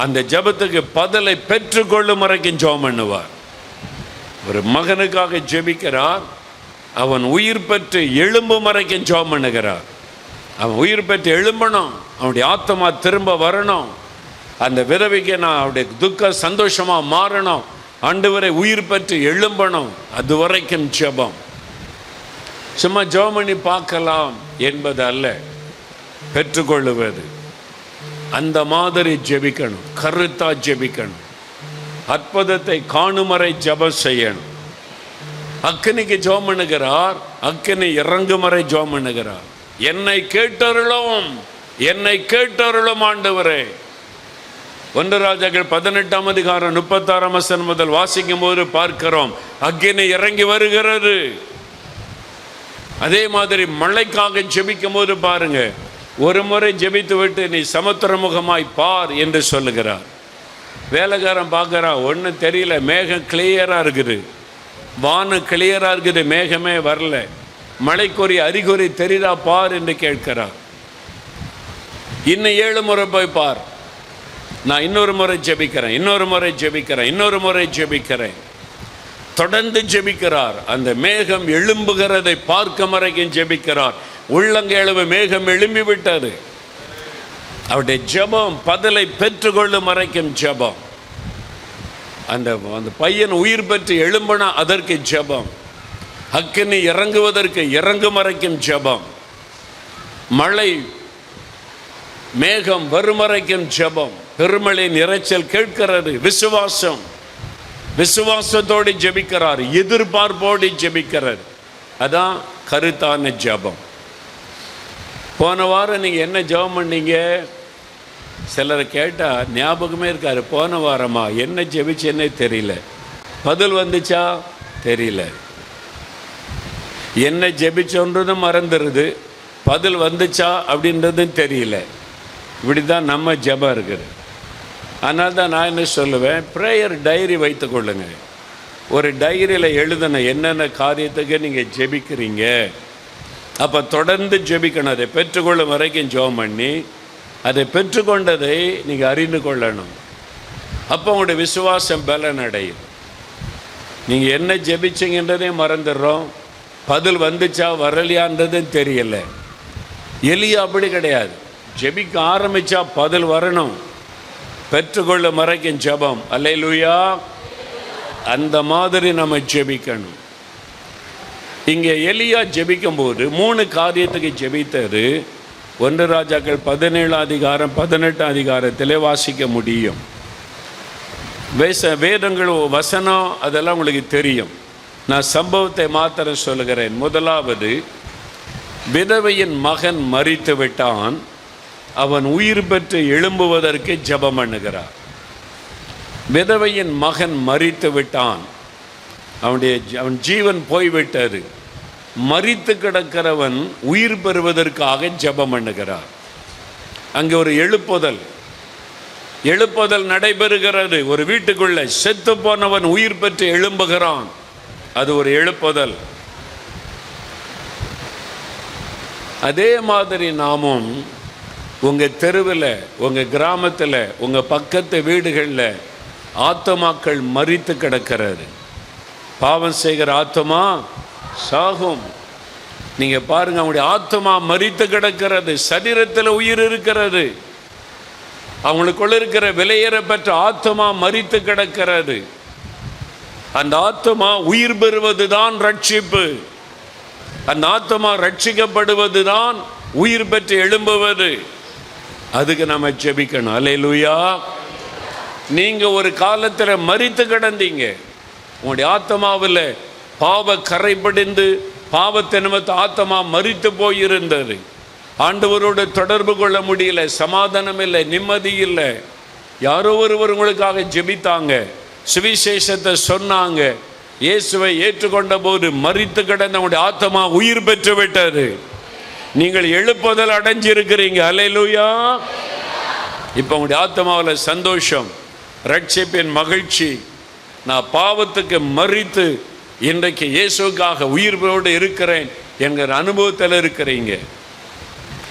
Speaker 1: அந்த ஜெபத்துக்கு பதிலை பெற்றுக்கொள்ளும் வரைக்கும் ஜெபம் பண்ணுவார். ஒரு மகனுக்காக ஜெபிக்கிறார். அவன் உயிர் பெற்று எழும்பும் வரைக்கும் ஜெபம் பண்ணுகிறார். அவன் உயிர் பெற்று எழும்பணும், அவனுடைய ஆத்மா திரும்ப வரணும், அந்த விதவைக்கு நான் அவருடைய துக்க சந்தோஷமாக மாறணும், ஆண்டவரை உயிர் பெற்று எழும்பணும். அது வரைக்கும் ஜெபம். சும்மா ஜெபம் பண்ணி பார்க்கலாம் என்பது அல்ல, பெற்றுக்கொள்ளுவது. அந்த மாதிரி ஜெபிக்கணும், கருத்தா ஜெபிக்கணும், அற்புதத்தை காணும் வரை ஜெபம் செய்யணும். அக்கினிக்கு ஜெபம் பண்ணுகிறார், அக்கினி இறங்கும் வரை ஜெபம் பண்ணுகிறார். என்னை கேட்டருளும், என்னை கேட்டருளும் ஆண்டவரே. 1 ராஜாக்கள் 18ஆம் அதிகாரம் 36ஆம் வசனம் முதல் வாசிக்கும் போது பார்க்கிறோம், அக்கினி இறங்கி வருகிறது. அதே மாதிரி மழைக்காக ஜெபிக்கும் போது பாருங்க, ஒரு முறை ஜெபித்து விட்டு நீ சமுத்திரமுகமாய் பார் என்று சொல்லுகிறார். வேலைக்காரன் பார்க்குறான், ஒன்றும் தெரியல, மேகம் கிளியராக இருக்குது, வானம் கிளியராக இருக்குது, மேகமே வரல, மழைக்குறி அறிகுறி தெரியுதா பார் என்று கேட்கிறார். இன்னும் 7 முறை போய் பார், நான் இன்னொரு முறை ஜெபிக்கிறேன், இன்னொரு முறை ஜெபிக்கிறேன், இன்னொரு முறை ஜெபிக்கிறேன். தொடர்ந்து ஜெபிக்கிறார். அந்த மேகம் எழும்புகிறதை பார்க்க வரைக்கும் ஜெபிக்கிறார். உள்ளங்கையளவு மேகம் எழும்பி விட்டது. அவருடைய ஜெபம் பதிலை பெற்றுக்கொள்ளும் வரைக்கும் ஜெபம். அந்த பையன் உயிர் பெற்று எழும்பினா அதற்கு ஜெபம். அக்கினி இறங்குவதற்கு இறங்கும் வரைக்கும் ஜெபம். மழை மேகம் வரும் வரைக்கும் ஜெபம், பெருமழையின் இரைச்சல் கேட்கிறது. விசுவாசம், விசுவாசத்தோடு ஜெபிக்கிறார், எதிர்பார்ப்போடு ஜெபிக்கிறார். அதான் கருத்தான ஜெபம். போன வாரம் நீங்கள் என்ன ஜெபம் பண்ணீங்க? சிலரை கேட்டால் ஞாபகமே இருக்காரு. போன வாரமா என்ன ஜெபிச்சேன்னே தெரியல, பதில் வந்துச்சா தெரியல, என்ன ஜெபிச்சோன்றதும் மறந்துடுது, பதில் வந்துச்சா அப்படின்றதும் தெரியல. இப்படி தான் நம்ம ஜெபம் இருக்குது. அதனால தான் நான் என்ன சொல்லுவேன், ப்ரேயர் டைரி வைத்து கொள்ளுங்க. ஒரு டைரியில் எழுதின என்னென்ன காரியத்துக்கு நீங்கள் ஜெபிக்கிறீங்க, அப்போ தொடர்ந்து ஜெபிக்கணும். அதை பெற்றுக்கொள்ளும் வரைக்கும் ஜெபம் பண்ணி அதை பெற்றுக்கொண்டதை நீங்கள் அறிந்து கொள்ளணும். அப்போ உங்களுடைய விசுவாசம் பலன் அடையும். நீங்கள் என்ன ஜெபிச்சிங்கன்றதையும் மறந்துடுறோம், பதில் வந்துச்சா வரலையான்றதும் தெரியலை. எலியா அப்படி கிடையாது, ஜெபிக்க ஆரம்பித்தா பதில் வரணும், பெற்றுக்கொள்ளும் வரைக்கும் ஜெபம். அல்லேலூயா. அந்த மாதிரி நம்ம ஜெபிக்கணும். இங்கே எலியா ஜெபிக்கும் போது 3 காரியத்துக்கு ஜெபித்தது 1 ராஜாக்கள் 17 அதிகாரம் 18 அதிகாரத்திலே வாசிக்க முடியும். வேதங்கள் வசனம் அதெல்லாம் உங்களுக்கு தெரியும். நான் சம்பவத்தை மாத்திரம் சொல்லுகிறேன். முதலாவது, விதவையின் மகன் மரித்து விட்டான், அவன் உயிர் பெற்று எழும்புவதற்கு ஜெபம் பண்ணுகிறார். விதவையின் மகன் மரித்து விட்டான், அவன் ஜீவன் போய்விட்டது. மரித்து கிடக்கிறவன் உயிர் பெறுவதற்காக ஜெபம் பண்ணுகிறார். அங்கே ஒரு எழுப்புதல் நடைபெறுகிறது. ஒரு வீட்டுக்குள்ள செத்து போனவன் உயிர் பெற்று எழும்புகிறான். அது ஒரு எழுப்புதல். அதே மாதிரி நாமும் உங்கள் தெருவில், உங்கள் கிராமத்தில், உங்கள் பக்கத்து வீடுகளில் ஆத்துமாக்கள் மரித்து கிடக்கிறது. பாவம் செய்கிற ஆத்துமா சாகும். நீங்கள் பாருங்கள், அவங்களுடைய ஆத்துமா மரித்து கிடக்கிறது. சரீரத்தில் உயிர் இருக்கிறது, அவங்களுக்குள்ள இருக்கிற விலையேற பெற்ற ஆத்துமா மரித்து கிடக்கிறது. அந்த ஆத்துமா உயிர் பெறுவது தான் ரட்சிப்பு. அந்த ஆத்துமா ரட்சிக்கப்படுவது தான் உயிர் பெற்று எழும்புவது. அதுக்கு நம்ம ஜெபிக்கணும். அல்லேலூயா. நீங்கள் ஒரு காலத்தில் மரித்து கிடந்தீங்க, உங்களுடைய ஆத்மாவில் பாவ கரைபடிந்து பாவத்தை நிமித்த ஆத்மா மரித்து போயிருந்தது. ஆண்டவரோடு தொடர்பு கொள்ள முடியல, சமாதானம் இல்லை, நிம்மதி இல்லை. யாரோ ஒருவர் உங்களுக்காக ஜெபித்தாங்க, சுவிசேஷத்தை சொன்னாங்க, இயேசுவை ஏற்றுக்கொண்ட போது மரித்து கிடந்த உங்களுடைய ஆத்மா உயிர் பெற்று விட்டது. நீங்கள் எழுப்புதல் அடைஞ்சிருக்கிறீங்க. அல்லேலூயா. இப்போ உங்களுடைய ஆத்மாவில் சந்தோஷம், ரட்சிப்பின் மகிழ்ச்சி. நான் பாவத்துக்கு மரித்து இன்றைக்கு இயேசுக்காக உயிரோடு இருக்கிறேன் என்கிற அனுபவத்தில் இருக்கிறீங்க.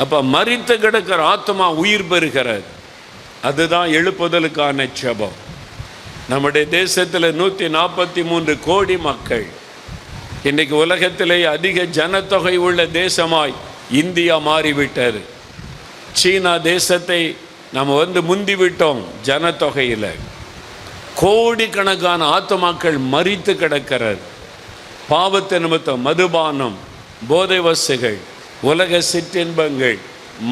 Speaker 1: அப்போ மரித்து கிடக்கிற ஆத்மா உயிர் பெறுகிறது. அதுதான் எழுப்புதலுக்கான ஜெபம். நம்முடைய தேசத்தில் 143 கோடி மக்கள். இன்றைக்கு உலகத்திலேயே அதிக ஜனத்தொகை உள்ள தேசமாய் இந்தியா மாறிவிட்டது. சீனா தேசத்தை நம்ம முந்திவிட்டோம் ஜனத்தொகையில். கோடிக்கணக்கான ஆத்துமாக்கள் மரித்து கிடக்கிறது. பாவத்தை நிமித்தம் மதுபானம், போதை வசுகள், உலக சிற்றின்பங்கள்,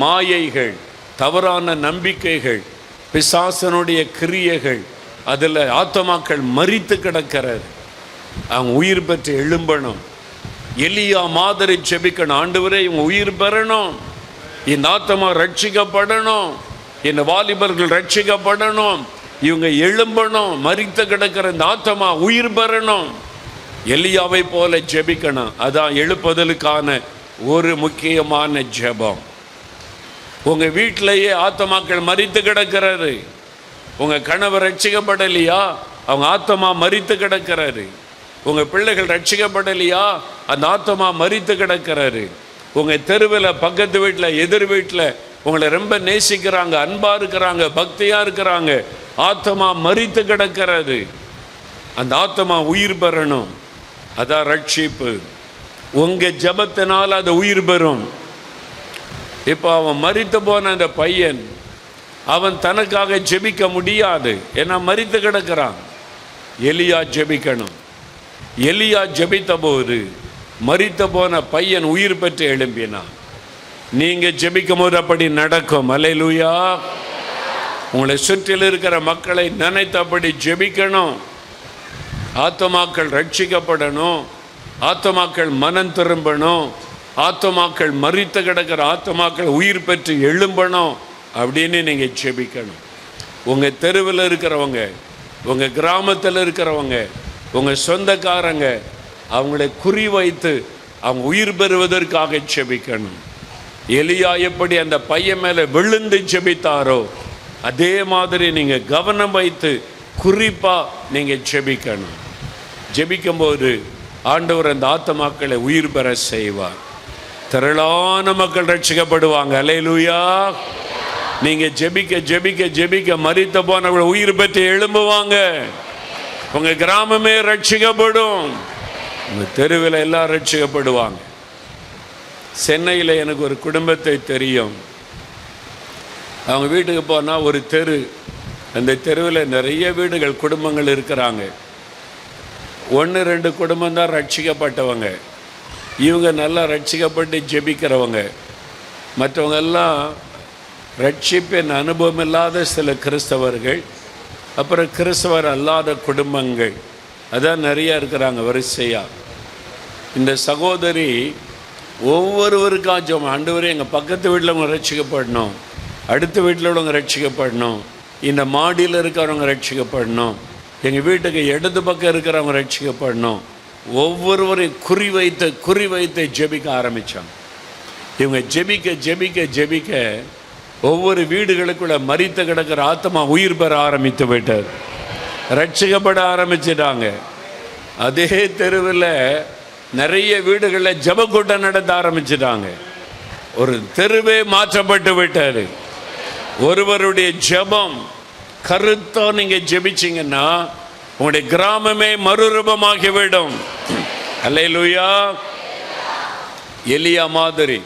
Speaker 1: மாயைகள், தவறான நம்பிக்கைகள், பிசாசனுடைய கிரியைகள், அதில் ஆத்துமாக்கள் மரித்து கிடக்கிறது. அவங்க உயிர் பெற்று எழும்பணும். எலியா மாதிரி ஜெபிக்கணும். ஆண்டவரே, இவங்க உயிர் பெறணும், இந்த ஆத்மா ரட்சிக்கப்படணும், இந்த வாலிபர்கள் ரட்சிக்கப்படணும், இவங்க எழும்பணும், மரித்து கிடக்கிற இந்த ஆத்மா உயிர் பெறணும். எலியாவை போல ஜெபிக்கணும். அதான் எழுப்புதலுக்கான ஒரு முக்கியமான ஜெபம். உங்கள் வீட்டிலேயே ஆத்மாக்கள் மரித்து கிடக்கிறது. உங்கள் கணவர் ரட்சிக்கப்படலையா, அவங்க ஆத்மா மரித்து கிடக்கிறது. உங்கள் பிள்ளைகள் ரட்சிக்கப்படலையா, அந்த ஆத்மா மரித்து கிடக்கிறது. உங்கள் தெருவில், பக்கத்து வீட்டில், எதிர் வீட்டில் உங்களை ரொம்ப நேசிக்கிறாங்க, அன்பாக இருக்கிறாங்க, பக்தியாக இருக்கிறாங்க, ஆத்மா மரித்து கிடக்கிறது. அந்த ஆத்மா உயிர் பெறணும். அதான் ரட்சிப்பு. உங்கள் ஜெபத்தினால் அது உயிர் பெறும். இப்போ அவன் மரித்து போன அந்த பையன், அவன் தனக்காக ஜெபிக்க முடியாது, ஏன்னா மரித்து கிடக்கிறான். எலியா ஜெபிக்கணும். எலியா ஜெபித்த போது மரித்து போன பையன் உயிர் பெற்று எழும்பினான். நீங்க ஜெபிக்கும் போது அப்படி நடக்கும். அல்லேலூயா. உங்களை சுற்றில் இருக்கிற மக்களை நினைத்தபடி ஜெபிக்கணும். ஆத்துமாக்கள் ரட்சிக்கப்படணும், ஆத்துமாக்கள் மனம் திரும்பணும், ஆத்துமாக்கள் மரித்து கிடக்கிற ஆத்துமாக்கள் உயிர் பெற்று எழும்பணும் அப்படின்னு நீங்கள் ஜெபிக்கணும். உங்கள் தெருவில் இருக்கிறவங்க, உங்கள் கிராமத்தில் இருக்கிறவங்க, உங்கள் சொந்தக்காரங்க, அவங்களை குறிவைத்து அவங்க உயிர் பெறுவதற்காக ஜெபிக்கணும். எலியா எப்படி அந்த பையன் மேலே விழுந்து ஜெபித்தாரோ அதே மாதிரி நீங்கள் கவனம் வைத்து குறிப்பாக நீங்கள் ஜெபிக்கணும். ஜெபிக்கும்போது ஆண்டவர் அந்த ஆத்துமாக்களை உயிர் பெற செய்வார். திரளான மக்கள் ரட்சிக்கப்படுவாங்க. அல்லேலூயா. நீங்கள் ஜெபிக்க ஜெபிக்க ஜெபிக்க மரித்த போனவர்கள் உயிர் பெற்று எழும்புவாங்க. உங்கள் கிராமமே ரட்சிக்கப்படும். உங்கள் தெருவில் எல்லாம் ரட்சிக்கப்படுவாங்க. சென்னையில் எனக்கு ஒரு குடும்பத்தை தெரியும். அவங்க வீட்டுக்கு போனால் ஒரு தெரு, அந்த தெருவில் நிறைய வீடுகள் குடும்பங்கள் இருக்கிறாங்க. 1-2 குடும்பம் தான் ரட்சிக்கப்பட்டவங்க. இவங்க நல்லா ரட்சிக்கப்பட்டு ஜெபிக்கிறவங்க. மற்றவங்க எல்லாம் ரட்சிப்பின் அனுபவம் இல்லாத சில கிறிஸ்தவர்கள், அப்புறம் கிறிஸ்தவர் அல்லாத குடும்பங்கள், அதான் நிறையா இருக்கிறாங்க வரிசையாக. இந்த சகோதரி ஒவ்வொருவருக்காச்சும் ஆண்டவரே எங்கள் பக்கத்து வீட்டில் அவங்க ரட்சிக்கப்படணும், அடுத்த வீட்டில் உள்ளவங்க ரட்சிக்கப்படணும், இந்த மாடியில் இருக்கிறவங்க ரட்சிக்கப்படணும், எங்கள் வீட்டுக்கு இடது பக்கம் இருக்கிறவங்க ரட்சிக்கப்படணும். ஒவ்வொருவரையும் குறி வைத்து ஜெபிக்க ஆரம்பித்தாங்க. இவங்க ஜெபிக்க ஜெபிக்க ஜெபிக்க ஒவ்வொரு வீடுகளுக்குள்ள மரித்து கிடக்கிற ஆத்மா உயிர் பெற ஆரம்பித்து விட்டார், ரட்சிக்கப்பட ஆரம்பிச்சிட்டாங்க. அதே தெருவில் நிறைய வீடுகளில் ஜெபக்கூட்டம் நடத்த ஆரம்பிச்சிட்டாங்க. ஒரு தெருவே மாற்றப்பட்டு விட்டார். ஒருவருடைய ஜெபம் கருத்தா நீங்கள் ஜெபிச்சிங்கன்னா உங்களுடைய கிராமமே மறுரூபமாகிவிடும். அல்லேலூயா. எலியா மாதிரி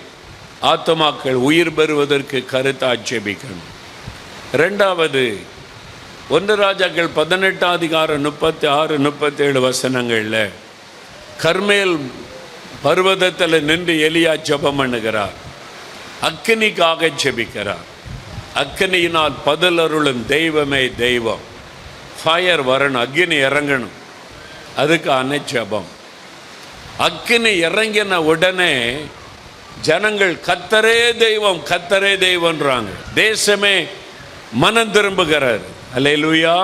Speaker 1: ஆத்துமாக்கள் உயிர் பெறுவதற்கு கருத்தா ஜெபிக்கணும். 2வது 1 ராஜாக்கள் 18 அதிகாரம் 36-37 வசனங்களில் கர்மேல் பர்வதத்தில் நின்று எலியா ஜெபம் பண்ணுகிறார். அக்கினிக்காக ஜெபிக்கிறார். அக்கினியினால் பதில் அருளும் தெய்வமே தெய்வம். ஃபயர் வரணும், அக்கினி இறங்கணும், அதுக்கான ஜெபம். அக்கினி இறங்கின உடனே ஜனங்கள் கர்த்தரே தெய்வம் கர்த்தரே தெய்வம்ன்றாங்க. தேசமே மனம் திரும்புகிறார். அல்லேலூயா.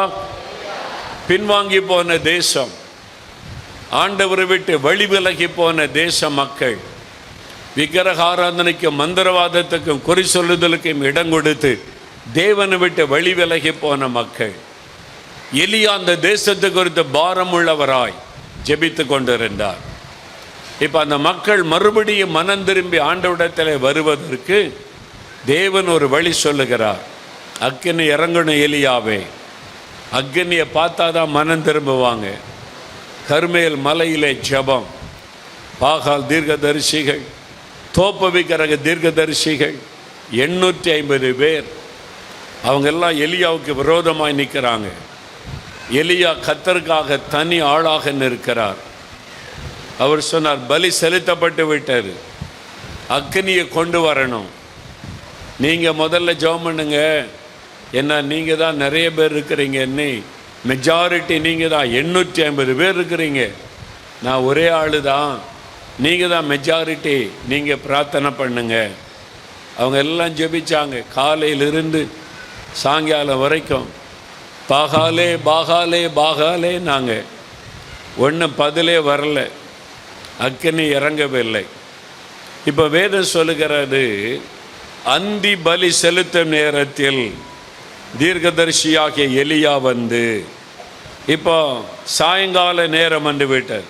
Speaker 1: பின்வாங்கி போன தேசம், ஆண்டவரை விட்டு வழி விலகி போன தேச மக்கள், விக்கிரகாராதனைக்கும் மந்திரவாதத்துக்கும் குறி சொல்லுதலுக்கும் இடம் கொடுத்து தேவனை விட்டு வழி விலகி போன மக்கள். எலியா அந்த தேசத்து குறித்து பாரம் உள்ளவராய் ஜெபித்து கொண்டிருந்தார். இப்போ அந்த மக்கள் மறுபடியும் மனம் திரும்பி ஆண்டவரிடத்தில் வருவதற்கு தேவன் ஒரு வழி சொல்லுகிறார். அக்கினி இறங்கணும் எலியாவே. அக்கினியை பார்த்தா தான் மனம் திரும்புவாங்க. கர்மேல் மலையிலே ஜெபம். பாகால் தீர்க்கதரிசிகள், தோப்பவிக்கிற தீர்க்கதரிசிகள் 850 பேர், அவங்க எல்லாம் எலியாவுக்கு விரோதமாய் நிற்கிறாங்க. எலியா கர்த்தருக்காக தனி ஆளாக நிற்கிறார். அவர் சொன்னார், பலி செலுத்தப்பட்டு விட்டார், அக்கினியை கொண்டு வரணும், நீங்கள் முதல்ல ஜெபம் பண்ணுங்க, என்ன நீங்கள் தான் நிறைய பேர் இருக்கிறீங்க, என்ன மெஜாரிட்டி நீங்கள் தான், 850 பேர் இருக்கிறீங்க, நான் ஒரே ஆள் தான், நீங்கள் தான் மெஜாரிட்டி, நீங்கள் பிரார்த்தனை பண்ணுங்க. அவங்க எல்லாம் ஜெபிச்சாங்க. காலையிலிருந்து சாயங்காலம் வரைக்கும் பாகாலே பாகாலே பாகாலே நாங்கள் ஒன்றும் பதிலே வரல, அக்கினி இறங்கவில்லை. இப்போ வேதம் சொல்லுகிறது, அந்தி பலி செலுத்தும் நேரத்தில் தீர்க்கதரிசியாகிய எலியா வந்து, இப்போ சாயங்கால நேரம் வந்து விட்டார்,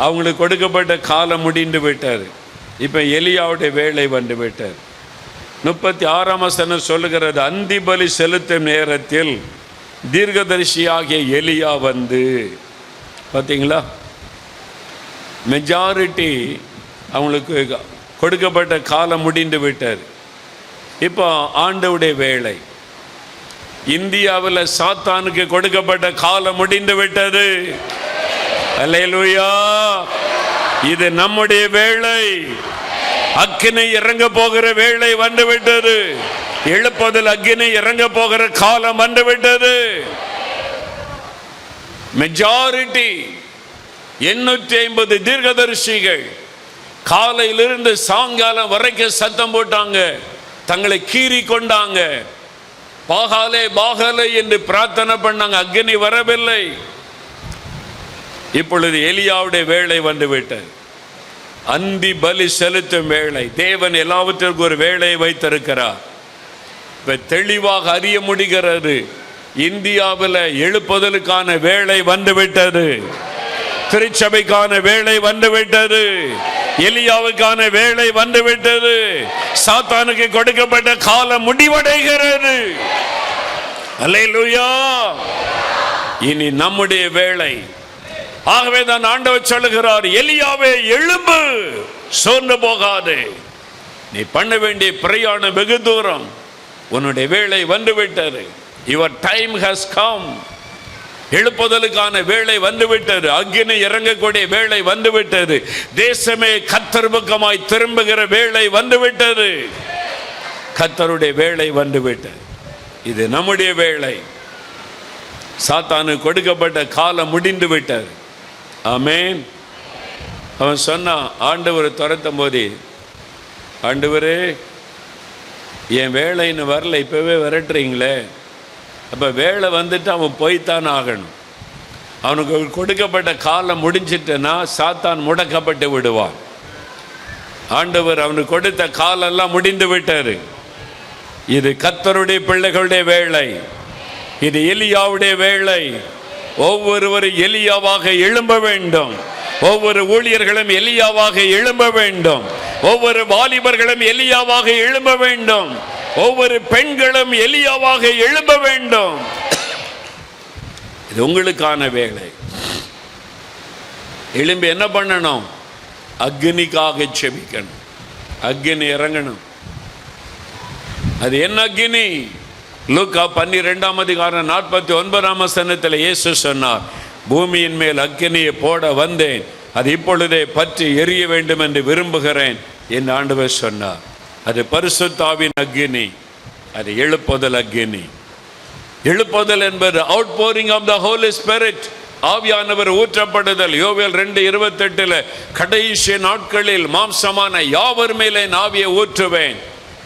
Speaker 1: அவங்களுக்கு கொடுக்கப்பட்ட காலம் முடிந்து விட்டார். இப்போ எலியாவுடைய வேலை வந்து விட்டார். 36ஆம் வசனம் சொல்லுகிறது, அந்தி பலி செலுத்தும் நேரத்தில் தீர்க்கதரிசியாகிய எலியா வந்து. பார்த்தீங்களா, மெஜாரிட்டி அவங்களுக்கு கொடுக்கப்பட்ட காலம் முடிந்து விட்டார். இப்போ ஆண்டவுடைய வேலை. இந்தியாவில் சாத்தானுக்கு கொடுக்கப்பட்ட காலம் முடிந்து விட்டது. அல்லேலூயா. இது நம்முடைய வேளை. அக்கினி இறங்க போகிற வேளை வந்துவிட்டது. எழுப்புதல் அக்கினி இறங்க போகிற காலம் வந்துவிட்டது. மெஜாரிட்டி 850 தீர்க்கதரிசிகள் காலையிலிருந்து சாயங்காலம் வரைக்கும் சத்தம் போட்டாங்க, தங்களை கீறி கொண்டாங்க, பாகாலே பாகாலே என்று பிரார்த்தனை பண்ணாங்க. அக்கினி வரவில்லை. இப்பொழுது எலியாவுடைய வேளை வந்துவிட்டது. அந்தி பலி செலுத்தும் வேளை. தேவன் எல்லாவற்றிற்கும் ஒரு வேளையை வைத்திருக்கிறார். இப்ப தெளிவாக அறிய முடிகிறது, இந்தியாவில் எழுப்புதலுக்கான வேளை வந்துவிட்டது. திருச்சபைக்கான வேளை வந்துவிட்டது. எலியாவுக்கான வேளை வந்துவிட்டது. சாத்தானுக்கு கொடுக்கப்பட்ட காலம் முடிவடைகிறது. அல்லேலூயா. இனி நம்முடைய வேளை. ஆகவே தான் ஆண்டவர் சொல்லுகிறார், எலியாவே எழும்பு, சோர்ந்து போகாதே. நீ பண்ண வேண்டிய பிரயாணம் வெகு தூரம். உன்னுடைய வேளை வந்துவிட்டது. Your time has come. எழுப்புதலுக்கான வேளை வந்துவிட்டது. அக்கினி இறங்கக்கூடிய வேளை வந்துவிட்டது. தேசமே கர்த்தர் பக்கமாய் திரும்புகிற வேளை வந்துவிட்டது. கர்த்தருடைய வேளை வந்துவிட்டது. இது நம்முடைய வேளை. சாத்தானுக்கு கொடுக்கப்பட்ட காலம் முடிந்து விட்டது. ஆமென். அவன் சொன்னான், ஆண்டவர் துரத்தும் போது, ஆண்டவரே என் வேலைன்னு வரல, இப்பவே விரட்டுறீங்களே. அப்போ வேலை வந்துட்டு அவன் போய்த்தான் ஆகணும். அவனுக்கு கொடுக்கப்பட்ட காலம் முடிஞ்சிட்டுன்னா சாத்தான் முடக்கப்பட்டு விடுவான். ஆண்டவர் அவனுக்கு கொடுத்த காலெல்லாம் முடிந்து விட்டாரு. இது கர்த்தருடைய பிள்ளைகளுடைய வேளை. இது எலியாவுடைய வேளை. ஒவ்வொருவரும் எலியாவாக எழும்ப வேண்டும். ஒவ்வொரு ஊழியர்களும் எலியாவாக எழும்ப வேண்டும். ஒவ்வொரு வாலிபர்களும் எலியாவாக எழும்ப வேண்டும். ஒவ்வொரு பெண்களும் எலியாவாக எழும்ப வேண்டும். இது உங்களுக்கான வேலை. எழும்பி என்ன பண்ணணும்? அக்னிக்காக செபிக்கணும். அக்னி இறங்கணும். அது என்ன அக்னி? லூக்கா 12:49 இயேசு சொன்னார், பூமியின் மேல் அக்னியை போட வந்தேன், அது இப்பொழுதே பற்றி எரிய வேண்டும் என்று விரும்புகிறேன் என்று ஆண்டவர் சொன்னார். அது பரிசுத்த ஆவியின் அக்னி. அது எழுப்புதல் அக்னி. எழுப்புதல் என்பது அவுட்போரிங் ஆஃப் த ஹோலி ஸ்பிரிட். ஆவியானவர் ஊற்றப்படுதல். யோவேல் 2:28 கடைசி நாட்களில் மாம்சமான யாவர் மேலே ஆவியை ஊற்றுவேன்.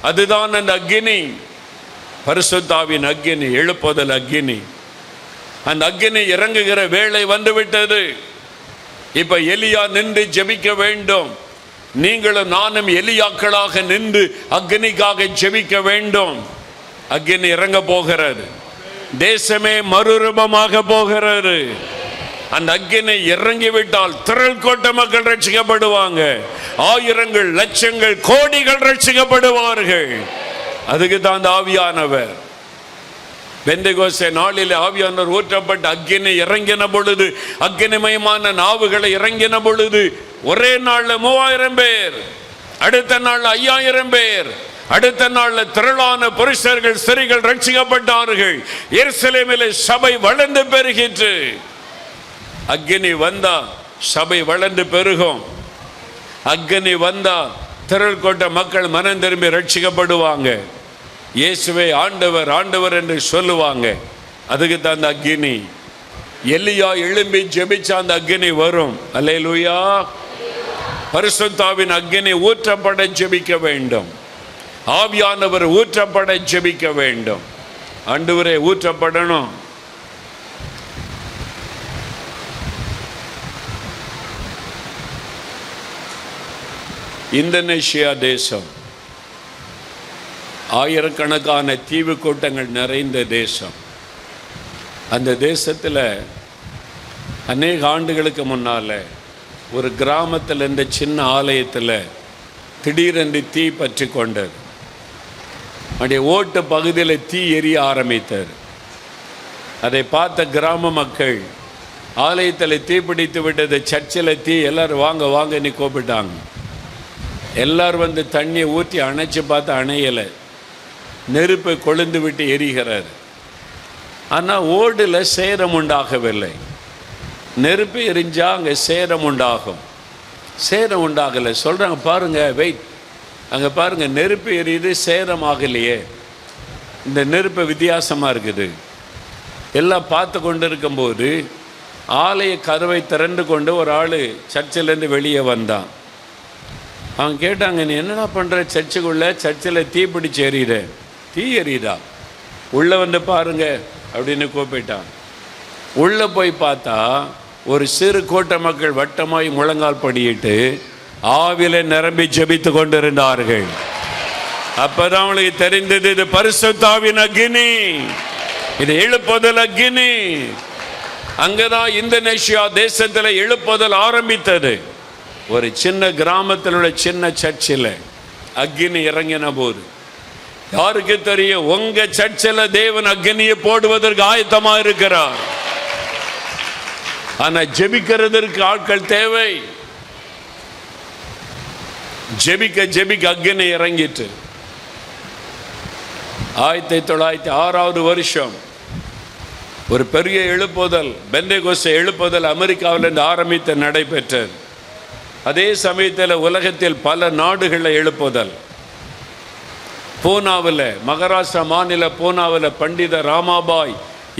Speaker 1: அதுதான் அந்த அக்னி, பரிசுத்த ஆவியின் அக்னி, எழுப்புதல் அக்னி. அந்த அக்னி இறங்குகிற வேளை வந்துவிட்டது. இப்ப எலியா நின்று ஜெபிக்க வேண்டும். நீங்களும் நானும் எலியாக்களாக நின்று அக்னிக்காக ஜெபிக்க வேண்டும். அக்னி இறங்க போகிறது. தேசமே மறுரூபமாக போகிறது. அந்த அக்னி இறங்கிவிட்டால் திரள் கோட்ட மக்கள் ரட்சிக்கப்படுவாங்க. ஆயிரங்கள், லட்சங்கள், கோடிகள் ரட்சிக்கப்படுவார்கள். அதுக்கு தான் அந்த ஆவியானவர். பெந்தெகோஸ்தே நாளில் ஆவியானவர் ஊற்றப்பட்ட அக்கினி இறங்கின பொழுது, அக்கினிமயமான நாவுகளை இறங்கின பொழுது, ஒரே நாள்ல 3000 பேர், அடுத்த நாள் 5000 பேர், அடுத்த நாள்ல திரளான புருஷர்கள், ஸ்திரீகள் ரட்சிக்கப்பட்டார்கள். எருசலேமிலே சபை வளர்ந்து பெருகிற்று. அக்கினி வந்தா சபை வளர்ந்து பெருகும். அக்கினி வந்தா திரள் கொண்ட மக்கள் மனம் திரும்பி ரட்சிக்கப்படுவாங்க. இயேசுவே ஆண்டவர் ஆண்டவர் என்று சொல்லுவாங்க. அதுக்கு தான் அந்த அக்கினி. எலியா எழும்பி ஜெபிச்சா அந்த அக்கினி வரும். அல்லேலூயா. பரிசுத்தாவின் அக்கினி ஊற்றப்பட ஜெபிக்க வேண்டும். ஆவியானவர் ஊற்றப்பட ஜெபிக்க வேண்டும். ஆண்டவரே ஊற்றப்படணும். இந்தோனேஷியா தேசம் ஆயிரக்கணக்கான தீவு கூட்டங்கள் நிறைந்த தேசம். அந்த தேசத்தில் அநேக ஆண்டுகளுக்கு முன்னால் ஒரு கிராமத்தில், இந்த சின்ன ஆலயத்தில் திடீரென்று தீ பற்றி கொண்டது. அப்படியே ஓட்டு பகுதியில் தீ எரிய ஆரம்பித்தது. அதை பார்த்த கிராம மக்கள், ஆலயத்தில் தீ பிடித்து விட்டது, சர்ச்சில் தீ, எல்லோரும் வாங்க வாங்க நீ கூப்பிட்டாங்க. எல்லாரும் வந்து தண்ணியை ஊற்றி அணைச்சி பார்த்து அணையலை. நெருப்பை கொழுந்து விட்டு எரிகிறார். ஆனால் ஓடில் சேரம் உண்டாகவில்லை. நெருப்பு எரிஞ்சால் அங்கே சேரம் உண்டாகும். சேரம் உண்டாகலை. சொல்கிறாங்க, பாருங்கள், வெயிட், அங்கே பாருங்கள், நெருப்பு எரியுது, சேதமாகலையே. இந்த நெருப்பு வித்தியாசமாக இருக்குது. எல்லாம் பார்த்து கொண்டு இருக்கும்போது ஆலய கதவை திறந்து கொண்டு ஒரு ஆள் சர்ச்சிலேருந்து வெளியே வந்தான். அவன் கேட்டாங்க, நீ என்னடா பண்ணுற சர்ச்சுக்குள்ளே? சர்ச்சில் தீ பிடிச்சி எறிகிற. தீ எறியுதா? உள்ளே வந்து பாருங்க அப்படின்னு கூப்பிட்டான். உள்ளே போய் பார்த்தா ஒரு சிறு கூட்ட மக்கள் வட்டமாய் முழங்கால் படியிட்டு ஆவில நிரம்பி ஜெபித்து கொண்டிருந்தார்கள். அப்பதான் அவளுக்கு தெரிந்தது, இது பரிசுத்த ஆவியின் அக்கினி, இது எழுப்புதல் அக்கினி. அங்கதான் இந்தோனேஷியா தேசத்தில் எழுப்புதல் ஆரம்பித்தது. ஒரு சின்ன கிராமத்தில் உள்ள சின்ன சர்ச்சில் அக்கினி இறங்கின போது யாருக்கு தெரியும், உங்க சர்ச்சில் தேவன் அக்கினியை போடுவதற்கு ஆயத்தமா இருக்கிறார். ஆனா ஜெபிக்கிறதற்கு ஆட்கள் தேவை. ஜெபிக்க ஜெபிக்க அக்கினி இறங்கிட்டு 1906 வருஷம் ஒரு பெரிய எழுப்புதல், பெந்தேகோஸ்தே எழுப்புதல் அமெரிக்காவிலிருந்து ஆரம்பித்து நடைபெற்றது. அதே சமயத்தில் உலகத்தில் பல நாடுகளில் எழுப்புதல். பூனாவில், மகாராஷ்டிரா மாநில பூனாவில் பண்டித ராமாபாய்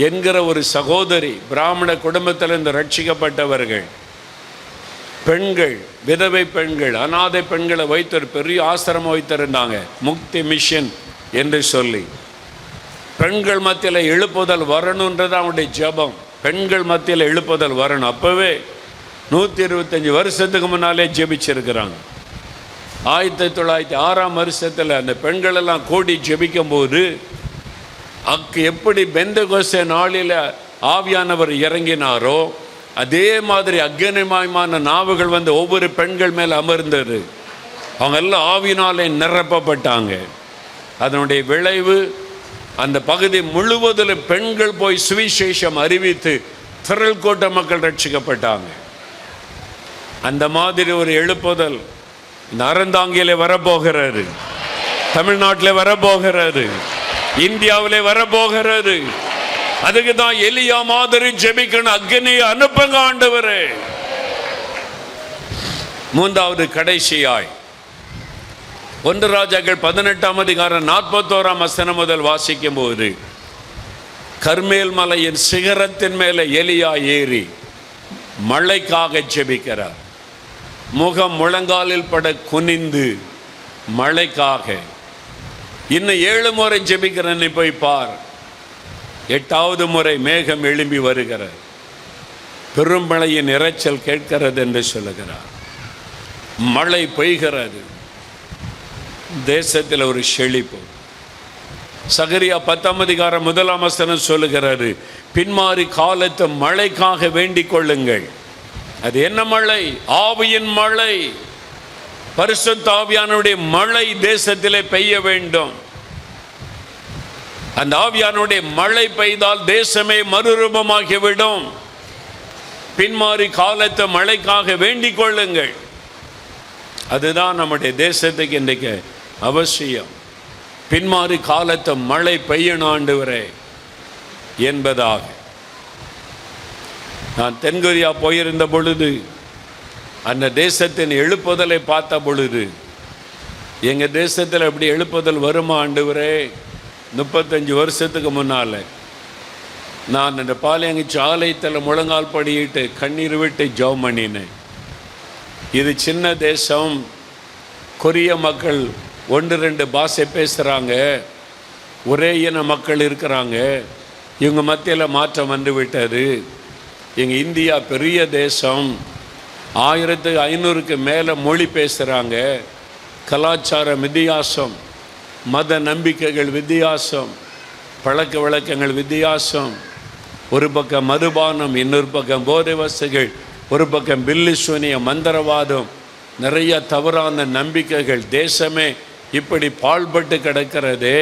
Speaker 1: என்கிற ஒரு சகோதரி, பிராமண குடும்பத்திலிருந்து ரட்சிக்கப்பட்டவர்கள், பெண்கள், விதவை பெண்கள், அநாதை பெண்களை வைத்து ஒரு பெரிய ஆசிரமம் வைத்திருந்தாங்க, முக்தி மிஷன் என்று சொல்லி. பெண்கள் மத்தியில் எழுப்புதல் வரணுன்றது அவனுடைய ஜபம். பெண்கள் மத்தியில் எழுப்புதல் வரணும். அப்போவே 125 வருஷத்துக்கு முன்னாலே ஜெபிச்சிருக்கிறாங்க. 1906 வருஷத்தில் அந்த பெண்கள் எல்லாம் கூடி ஜெபிக்கும் போது எப்படி பெந்தேகோஸ்தே நாளில் ஆவியானவர் இறங்கினாரோ அதே மாதிரி அக்னிமயமான நாவுகள் வந்து ஒவ்வொரு பெண்கள் மேல் அமர்ந்தது. அவங்க எல்லாம் ஆவியினாலே நிரப்பப்பட்டாங்க. அதனுடைய விளைவு அந்த பகுதி முழுவதிலும் பெண்கள் போய் சுவிசேஷம் அறிவித்து திரள் கூட்ட மக்கள் ரட்சிக்கப்பட்டாங்க. அந்த மாதிரி ஒரு எழுப்புதல் இந்த அறந்தாங்கியிலே வரப்போகிறது, தமிழ்நாட்டில் வரப்போகிறது, இந்தியாவிலே வரப்போகிறது. அதுக்கு தான் எலியா மாதிரி ஜெபிக்கணும், அக்னியை அனுப்புங்க ஆண்டவரே. மூன்றாவது கடைசியாய் 1 ராஜாக்கள் 18ஆம் அதிகாரம் 41ஆம் வசனம் முதல் வாசிக்கும் போது, கர்மேல் மலையின் சிகரத்தின் மேலே எலியா ஏறி மழைக்காக ஜெபிக்கிறார். முகம் முழங்காலில் பட குனிந்து மழைக்காக. இன்னும் 7 முறை ஜெபிக்கிறேன்னு போய் பார். 8வது முறை மேகம் எழும்பி வருகிறார். பெருமழையின் இரைச்சல் கேட்கிறது என்று சொல்லுகிறார். மழை பெய்கிறது. தேசத்தில் ஒரு செழிப்பு. சகரியா 10ஆம் அதிகாரம் 1ஆம் வசனம் சொல்லுகிறாரு, பின்மாறி காலத்து மழைக்காக வேண்டிக் கொள்ளுங்கள். அது என்ன மழை? ஆவியின் மழை. பரிசுத்த ஆவியானுடைய மழை தேசத்திலே பெய்ய வேண்டும். அந்த ஆவியானுடைய மழை பெய்தால் தேசமே மறுரூபமாகிவிடும். பின்மாறி காலத்து மழைக்காக வேண்டிக் கொள்ளுங்கள். அதுதான் நம்முடைய தேசத்துக்கு இன்றைக்கு அவசியம். பின்மாறி காலத்து மழை பெய்யணும் ஆண்டவரே என்பதாக. நான் தென்கொரியா போயிருந்த பொழுது அந்த தேசத்தின் எழுப்புதலை பார்த்த பொழுது, எங்கள் தேசத்தில் எப்படி எழுப்புதல் வருமா ஆண்டவரே? 35 வருஷத்துக்கு முன்னால் நான் அந்த பாளையங்குச்சி ஆலயத்தில் முழங்கால் படியிட்டு கண்ணீர் விட்டு ஜெபம் பண்ணினேன். இது சின்ன தேசம், கொரிய மக்கள் 1-2 பாஷை பேசுகிறாங்க, ஒரே இன மக்கள் இருக்கிறாங்க. இவங்க மத்தியில் மாற்றம் வந்து விட்டது. எங்கள் இந்தியா பெரிய தேசம், 1500க்கு மேலே மொழி பேசுகிறாங்க. கலாச்சாரம் வித்தியாசம், மத நம்பிக்கைகள் வித்தியாசம், பழக்க வழக்கங்கள் வித்தியாசம். ஒரு பக்கம் மதுபானம், இன்னொரு பக்கம் போதை வசதிகள், ஒரு பக்கம் பில்லிசூனிய மந்திரவாதம், நிறைய தவறான நம்பிக்கைகள். தேசமே இப்படி பாழ்பட்டு கிடக்கிறதே,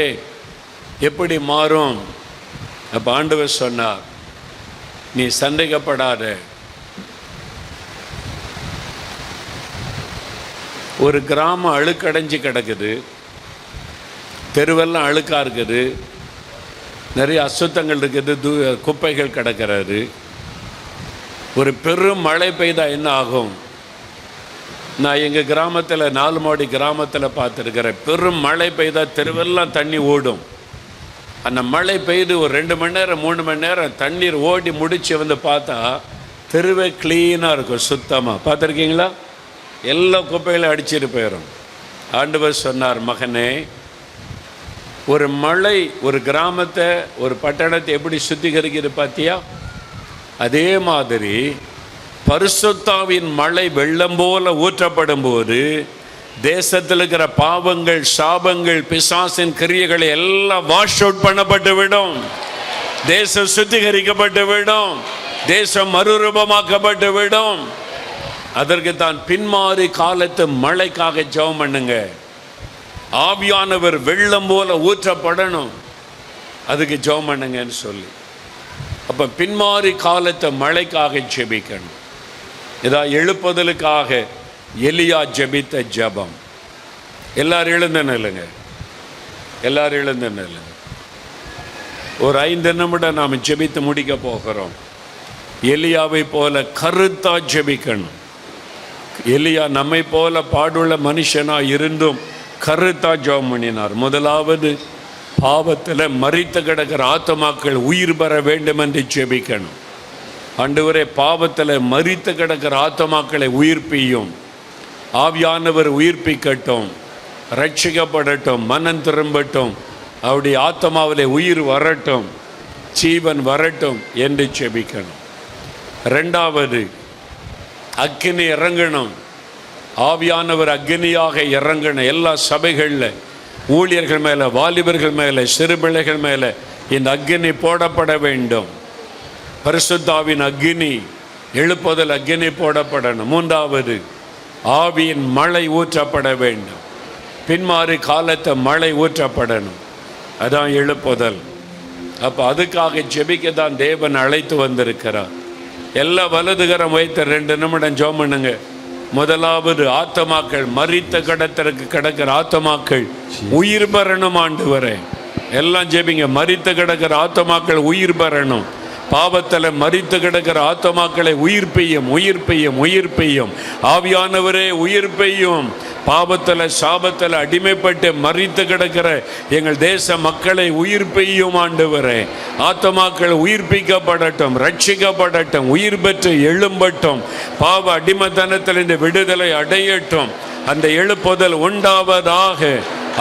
Speaker 1: எப்படி மாறும்? அப்போ ஆண்டவர் சொன்னார், நீ சந்தேகப்படாத. ஒரு கிராமம் அழுக்கடைஞ்சு கிடக்குது, தெருவெல்லாம் அழுக்காக இருக்குது, நிறைய அசுத்தங்கள் இருக்குது, குப்பைகள் கிடக்கிறது. ஒரு பெரும் மழை பெய்தால் என்ன ஆகும்? நான் எங்கள் கிராமத்தில் 4 மாடி கிராமத்தில் பார்த்துருக்கிறேன். பெரும் மழை பெய்தால் தெருவெல்லாம் தண்ணி ஓடும். அந்த மழை பெய்து ஒரு 2 மணி நேரம் 3 மணி நேரம் தண்ணீர் ஓடி முடித்து வந்து பார்த்தா தெருவே க்ளீனாக இருக்கும், சுத்தமாக. பார்த்துருக்கீங்களா? எல்லா குப்பைகளும் அடிச்சிட்டு போயிடும். ஆண்டவர் சொன்னார், மகனே, ஒரு மழை ஒரு கிராமத்தை ஒரு பட்டணத்தை எப்படி சுத்திகரிக்கிறது பார்த்தியா? அதே மாதிரி பரிசுத்தாவின் மழை வெள்ளம் போல ஊற்றப்படும் போது தேசத்தில் இருக்கிற பாவங்கள், சாபங்கள், பிசாசின் கிரியைகளை எல்லாம் வாஷ் அவுட் பண்ணப்பட்டு விடும். தேசம் சுத்திகரிக்கப்பட்டு விடும். தேசம் மறுரூபமாக்கப்பட்டு விடும். அதற்கு தான் பின்மாறி காலத்து மழைக்காக ஜெபம் பண்ணுங்க. ஆவியானவர் வெள்ளம் போல ஊற்றப்படணும், அதுக்கு ஜெபம் பண்ணுங்கன்னு சொல்லி. அப்போ பின்மாறி காலத்து மழைக்காக ஜெபிக்கணும். இதான் எழுப்புதலுக்காக எலியா ஜெபித்த ஜெபம். எல்லாரும் எழுந்த நில்லுங்க, எல்லாரும் எழுந்த நில்லுங்க. ஒரு 5 நிமிடம் நாம் ஜெபித்து முடிக்க போகிறோம். எலியாவை போல கருத்தா ஜெபிக்கணும். எலியா நம்மை போல பாடுள்ள மனுஷனாக இருந்தும் கருத்தா ஜெபம் பண்ணினார். முதலாவது, பாவத்தில் மரித்து கிடக்கிற ஆத்துமாக்கள் உயிர் பெற வேண்டும் என்று ஜெபிக்கணும். ஆண்டவரே, பாவத்தில் மரித்து கிடக்கிற ஆத்துமாக்களை உயிர்ப்பியும். ஆவியானவர் உயிர்ப்பிக்கட்டும், ரட்சிக்கப்படட்டும், மனம் திரும்பட்டும், அவருடைய ஆத்மாவிலே உயிர் வரட்டும், ஜீவன் வரட்டும் என்று ஜெபிக்கணும். 2வது, அக்கினி இறங்கணும். ஆவியானவர் அக்னியாக இறங்கணும். எல்லா சபைகளில் ஊழியர்கள் மேலே, வாலிபர்கள் மேலே, சிறு பிள்ளைகள் மேலே இந்த அக்னி போடப்பட வேண்டும். பரிசுத்தாவின் அக்னி, எழுப்புதல் அக்னி போடப்படணும். 3வது, ஆவியின் மழை ஊற்றப்பட வேண்டும். பின்மாறி காலத்தை மழை ஊற்றப்படணும். அதான் எழுப்புதல். அப்போ அதுக்காக ஜெபிக்க தான் தேவன் அழைத்து வந்திருக்கிறார். எல்லா வலதுகரம் வைத்து 2 நிமிடம் ஜெபம் பண்ணுங்க. முதலாவது, ஆத்துமாக்கள் மரித்த கடத்திற்கு கிடக்கிற ஆத்துமாக்கள் உயிர் பெறணும். ஆண்டவரே, எல்லாம் ஜெபிங்க. மரித்த கிடக்கிற ஆத்துமாக்கள் உயிர் பெறணும். பாவத்தில் மரித்து கிடக்கிற ஆத்துமாக்களை உயிர்ப்பையும் உயிர்ப்பையும் உயிர்ப்பையும். ஆவியானவரே உயிர்ப்பையும். பாவத்தில் சாபத்தில் அடிமைப்பட்டு மரித்து கிடக்கிற எங்கள் தேச மக்களை உயிர்ப்பையும். ஆண்டவரே, ஆத்துமாக்கள் உயிர்ப்பிக்கப்படட்டும், ரட்சிக்கப்படட்டும், உயிர் பெற்று எழும்பட்டும், பாவ அடிமைத்தனத்தில் இந்த விடுதலை அடையட்டும். அந்த எழுப்புதல் உண்டாவதாக.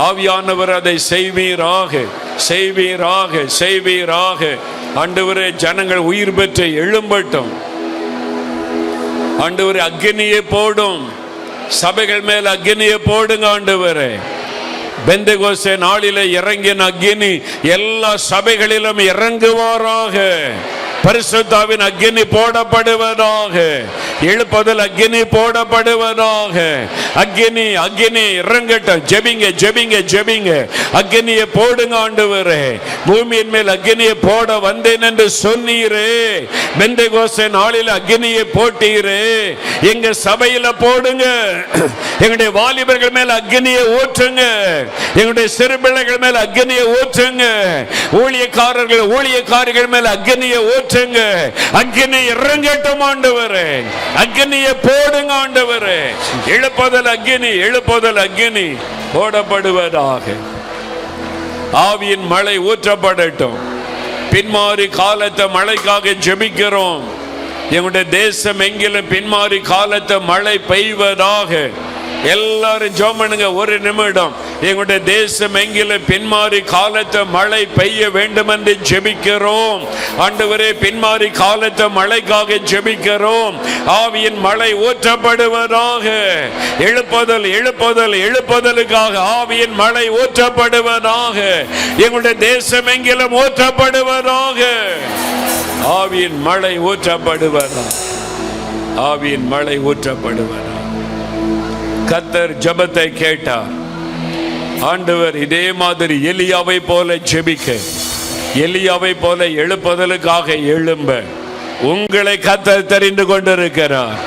Speaker 1: ஆவியானவர் அதை செய்வீராக, செய்வீராக, செய்வீராக. ஆண்டவரே, ஜனங்கள் உயிர் பெற்று எழும்பட்டும். ஆண்டவரே, அக்னியை போடும். சபைகள் மேல் அக்னியை போடுங்க. ஆண்டவரே, பெந்தெகோஸ்தே நாளிலே இறங்கின அக்னி எல்லா சபைகளிலும் இறங்குவாராக. பரிசுத்தாவின் அக்னி போடப்படுவதாக. எழுப்புதல் அக்னி போடப்படுவதாக. அக்னி அக்னி இறங்கட்டும். ஜெபிங்க ஜெபிங்க ஜெபிங்க. அக்னியை போடுங்க. ஆண்டவரே, பூமியின் மேல் அக்னியை போட வந்தேன் என்று சொன்னீரே. பெந்தெகோஸ்தே நாளில் அக்னியை போட்டீரே. எங்க சபையில போடுங்க. எங்களுடைய வாலிபர்கள் மேல் அக்னியை ஊற்றுங்க. எங்களுடைய சிறு பிள்ளைகள் மேல் அக்னியை ஊற்றுங்க. ஊழியக்காரர்கள் மேல் அக்னியை ஊற்றுங்க. அக்னி இறங்கட்டும். ஆண்டவரே, அக்னியை போடுங்க. ஆண்டவரே, எழுப்புதல் அக்னி, எழுப்புதல் அக்னி போடப்படுவதாக. ஆவியின் மழை ஊற்றப்படட்டும். பின்மாறி காலத்தை மழைக்காக ஜெபிக்கிறோம். எங்களுடைய தேசம் எங்கிலும் பின்மாறி காலத்தை மழை பெய்வதாக. எல்லாரும் ஜெபம் பண்ணுங்க. 1 நிமிடம். எங்களுடைய தேசம் எங்கிலும் பின்மாறி காலத்தை மழை பெய்ய வேண்டும் என்று ஜெபிக்கிறோம். ஆண்டவரே, பின்மாறி காலத்தை மழைக்காக ஜெபிக்கிறோம். ஆவியின் மழை ஊற்றப்படுவதாக. எழுப்புதல் எழுப்புதல் எழுப்புதலுக்காக ஆவியின் மழை ஊற்றப்படுவதாக. எங்களுடைய தேசம் எங்கிலும் ஊற்றப்படுவதாக. ஆவியின் மழை ஊற்றப்படுவதாக. ஆவியின் மழை ஊற்றப்படுவதாக. கர்த்தர் ஜெபத்தை கேட்டார். ஆண்டவர் இதே மாதிரி எலியாவை போல ஜெபிக்க, எலியாவை போல எழுப்புதலுக்காக எழும்ப உங்களை கர்த்தர் தெரிந்து கொண்டிருக்கிறார்.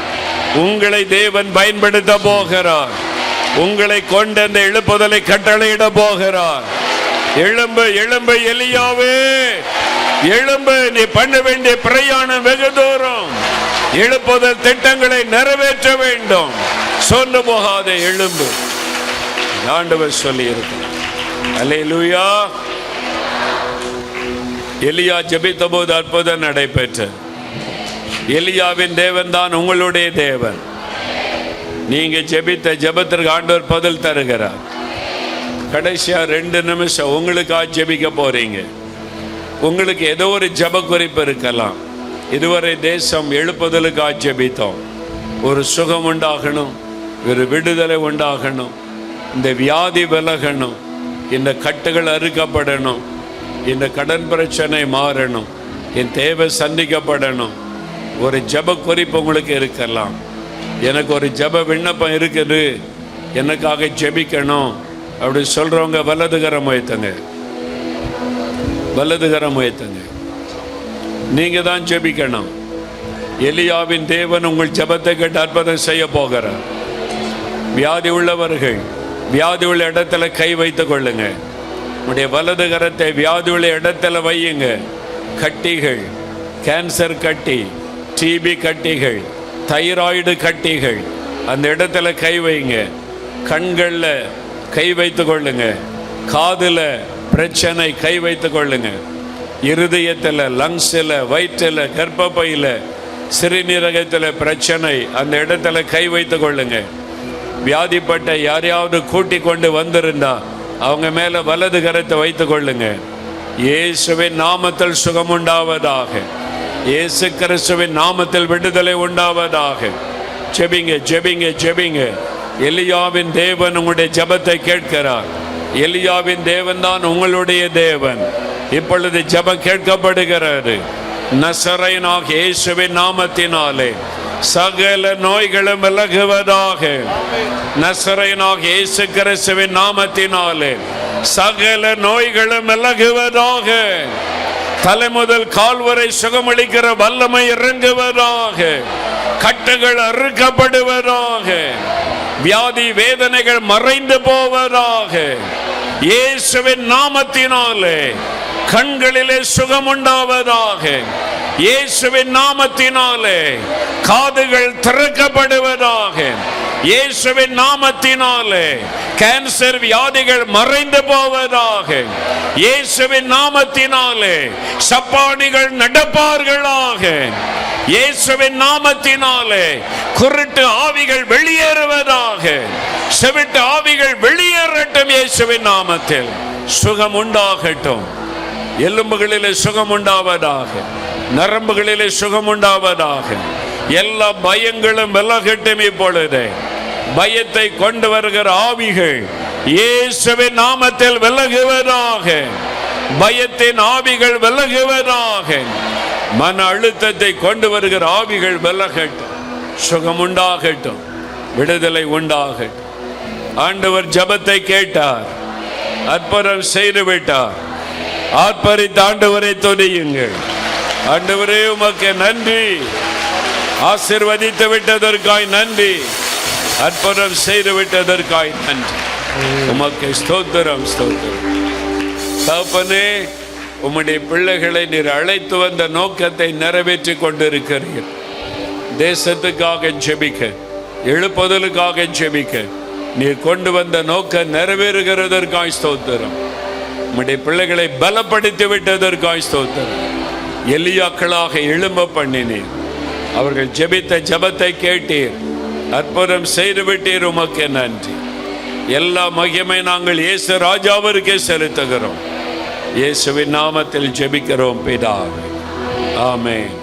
Speaker 1: உங்களை தேவன் பயன்படுத்த போகிறார். உங்களை கொண்டு அந்த எழுப்புதலை கட்டளையிட போகிறார். எழும்பு எழும்பு எலியாவே, எழும்பு. நீ பண்ண வேண்டிய பிரயாணம் வெகு தூரம். எழுப்புதல் திட்டங்களை நிறைவேற்ற வேண்டும். சோர்ந்து போகாத எழும்பு. ஆண்டவர் சொல்லி இருக்கிறார். அல்லேலூயா. எலியா ஜெபித்த போது அற்புதம் நடைபெற்றது. எலியாவின் தேவன் தான் உங்களுடைய தேவன். நீங்க ஜெபித்த ஜெபத்திற்கு ஆண்டவர் பதில் தருகிறார். கடைசியா 2 நிமிஷம் உங்களுக்காக ஜெபிக்க போறீங்க. உங்களுக்கு ஏதோ ஒரு ஜெப குறிப்பு இருக்கலாம். இதுவரை தேசம் எழுப்புதலுக்காக ஜெபித்தோம். ஒரு சுகம் உண்டாகணும், ஒரு விடுதலை உண்டாகணும், இந்த வியாதி விலகணும், இந்த கட்டுகள் அறுக்கப்படணும், இந்த கடன் பிரச்சனை மாறணும், என் தேவை சந்திக்கப்படணும். ஒரு ஜெப குறிப்பு உங்களுக்கு இருக்கலாம். எனக்கு ஒரு ஜெப விண்ணப்பம் இருக்குது, எனக்காக ஜெபிக்கணும் அப்படி சொல்றவங்க வலதுகரம் உயர்த்துங்க. வலதுகரம் உயர்த்துங்க. நீங்க தான் ஜெபிக்கணும். எலியாவின் தேவன் உங்கள் ஜெபத்தை கேட்டு அற்புதம் செய்ய போகிறார். வியாதி உள்ளவர்கள் வியாதி உள்ள இடத்துல கை வைத்துக் கொள்ளுங்க. உடைய வலது கரத்தை வியாதி உள்ள இடத்துல வையுங்க. கட்டிகள், கேன்சர் கட்டி, டிபி கட்டிகள், தைராய்டு கட்டிகள், அந்த இடத்துல கை வைங்க. கண்களில் கை வைத்துக் கொள்ளுங்க. காதுல பிரச்சனை கை வைத்துக் கொள்ளுங்க. இருதயத்தில், லங்ஸில், வயிற்றில், கர்ப்பப்பையில், சிறுநீரகத்தில் பிரச்சனை, அந்த இடத்துல கை வைத்துக் கொள்ளுங்க. வியாதிப்பட்ட யாரையாவது கூட்டி கொண்டு வந்திருந்தா அவங்க மேல வலது கரத்தை வைத்துக் கொள்ளுங்க. இயேசுவின் நாமத்தில் சுகம் உண்டாவதாக. இயேசு கிறிஸ்துவின் நாமத்தில் விடுதலை உண்டாவதாக. ஜெபிங்க, ஜெபிங்க, ஜெபிங்க. எலியாவின் தேவன் உங்களுடைய ஜெபத்தை கேட்கிறார். எலியாவின் தேவன் தான் உங்களுடைய தேவன். இப்பொழுது ஜெபம் கேட்கப்படுகிறது. நசரேயனாகிய இயேசுவின் நாமத்தினாலே சகல நோய்களும் விலகுவதாக. நசரேயனாகிய இயேசு கிறிஸ்துவின் நாமத்தினாலே சகல நோய்களும் விலகுவதாக. தலை முதல் கால் வரை சுகமளிக்கிற வல்லமை இறங்குவதாக. கட்டுகள் அறுக்கப்படுவதாக. வியாதி வேதனைகள் மறைந்து போவதாக. இயேசுவின் நாமத்தினாலே கண்களிலே சுகம் உண்டாவதாக. இயேசுவின் நாமத்தினாலே காதுகள் திறக்கப்படுவதாக. இயேசுவின் நாமத்தினாலே கேன்சர் வியாதிகள் மறைந்து போவதாக. இயேசுவின் நாமத்தினாலே சப்பானிகள் நடப்பார்களாக. இயேசுவின் நாமத்தினாலே குருட்டு ஆவிகள் வெளியேறுவதாக. செவிட்டு ஆவிகள் வெளியேறட்டும். இயேசுவின் நாமத்தில் சுகம் உண்டாகட்டும். எலும்புகளிலே சுகம் உண்டாவதாக. நரம்புகளிலே சுகம் உண்டாவதாக. எல்லா பயங்களும் விலகட்டும். இப்பொழுது பயத்தை கொண்டு வருகிற ஆவிகள் இயேசுவின் நாமத்தில் விலகுவதாக. பயத்தின் ஆவிகள் விலகுவதாக. மன அழுத்தத்தை கொண்டு வருகிற ஆவிகள் விலகட்டும். சுகம் உண்டாகட்டும். விடுதலை உண்டாகட்டும். ஆண்டவர் ஜெபத்தை கேட்டார், அற்புதம் செய்து விட்டார். ஆர்ப்பரித்து ஆண்டவரை துதியுங்கள். ஆண்டவரே உமக்கு நன்றி. ஆசீர்வதித்து விட்டதற்காய் நன்றி. அற்புதம் செய்து விட்டதற்காய் நன்றி. உமக்கு ஸ்தோத்திரம், ஸ்தோத்திரம். தகப்பனே, உம்முடைய பிள்ளைகளை நீர் அழைத்து வந்த நோக்கத்தை நிறைவேற்றி கொண்டிருக்கிறீர். தேசத்துக்காக ஜெபிக்க, எழுப்புதலுக்காக ஜெபிக்க நீர் கொண்டு வந்த நோக்கம் நிறைவேறுகிறதற்காய் ஸ்தோத்திரம். உம்முடைய பிள்ளைகளை பலப்படுத்தி விட்டதற்காய் ஸ்தோத்திரம். எலியாக்களாக எழும்ப பண்ணினீர். அவர்கள் ஜெபித்த ஜெபத்தை கேட்டீர். அற்புதம் செய்து விட்டீர். உமக்கு நன்றி. எல்லா மகிமை நாங்கள் இயேசு ராஜாவிற்கே செலுத்துகிறோம். இயேசுவின் நாமத்தில் ஜெபிக்கிறோம் பிதாவே. ஆமென்.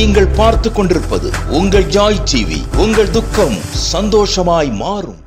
Speaker 2: நீங்கள் பார்த்து கொண்டிருப்பது உங்கள் ஜாய் டிவி. உங்கள் துக்கம் சந்தோஷமாய் மாறும்.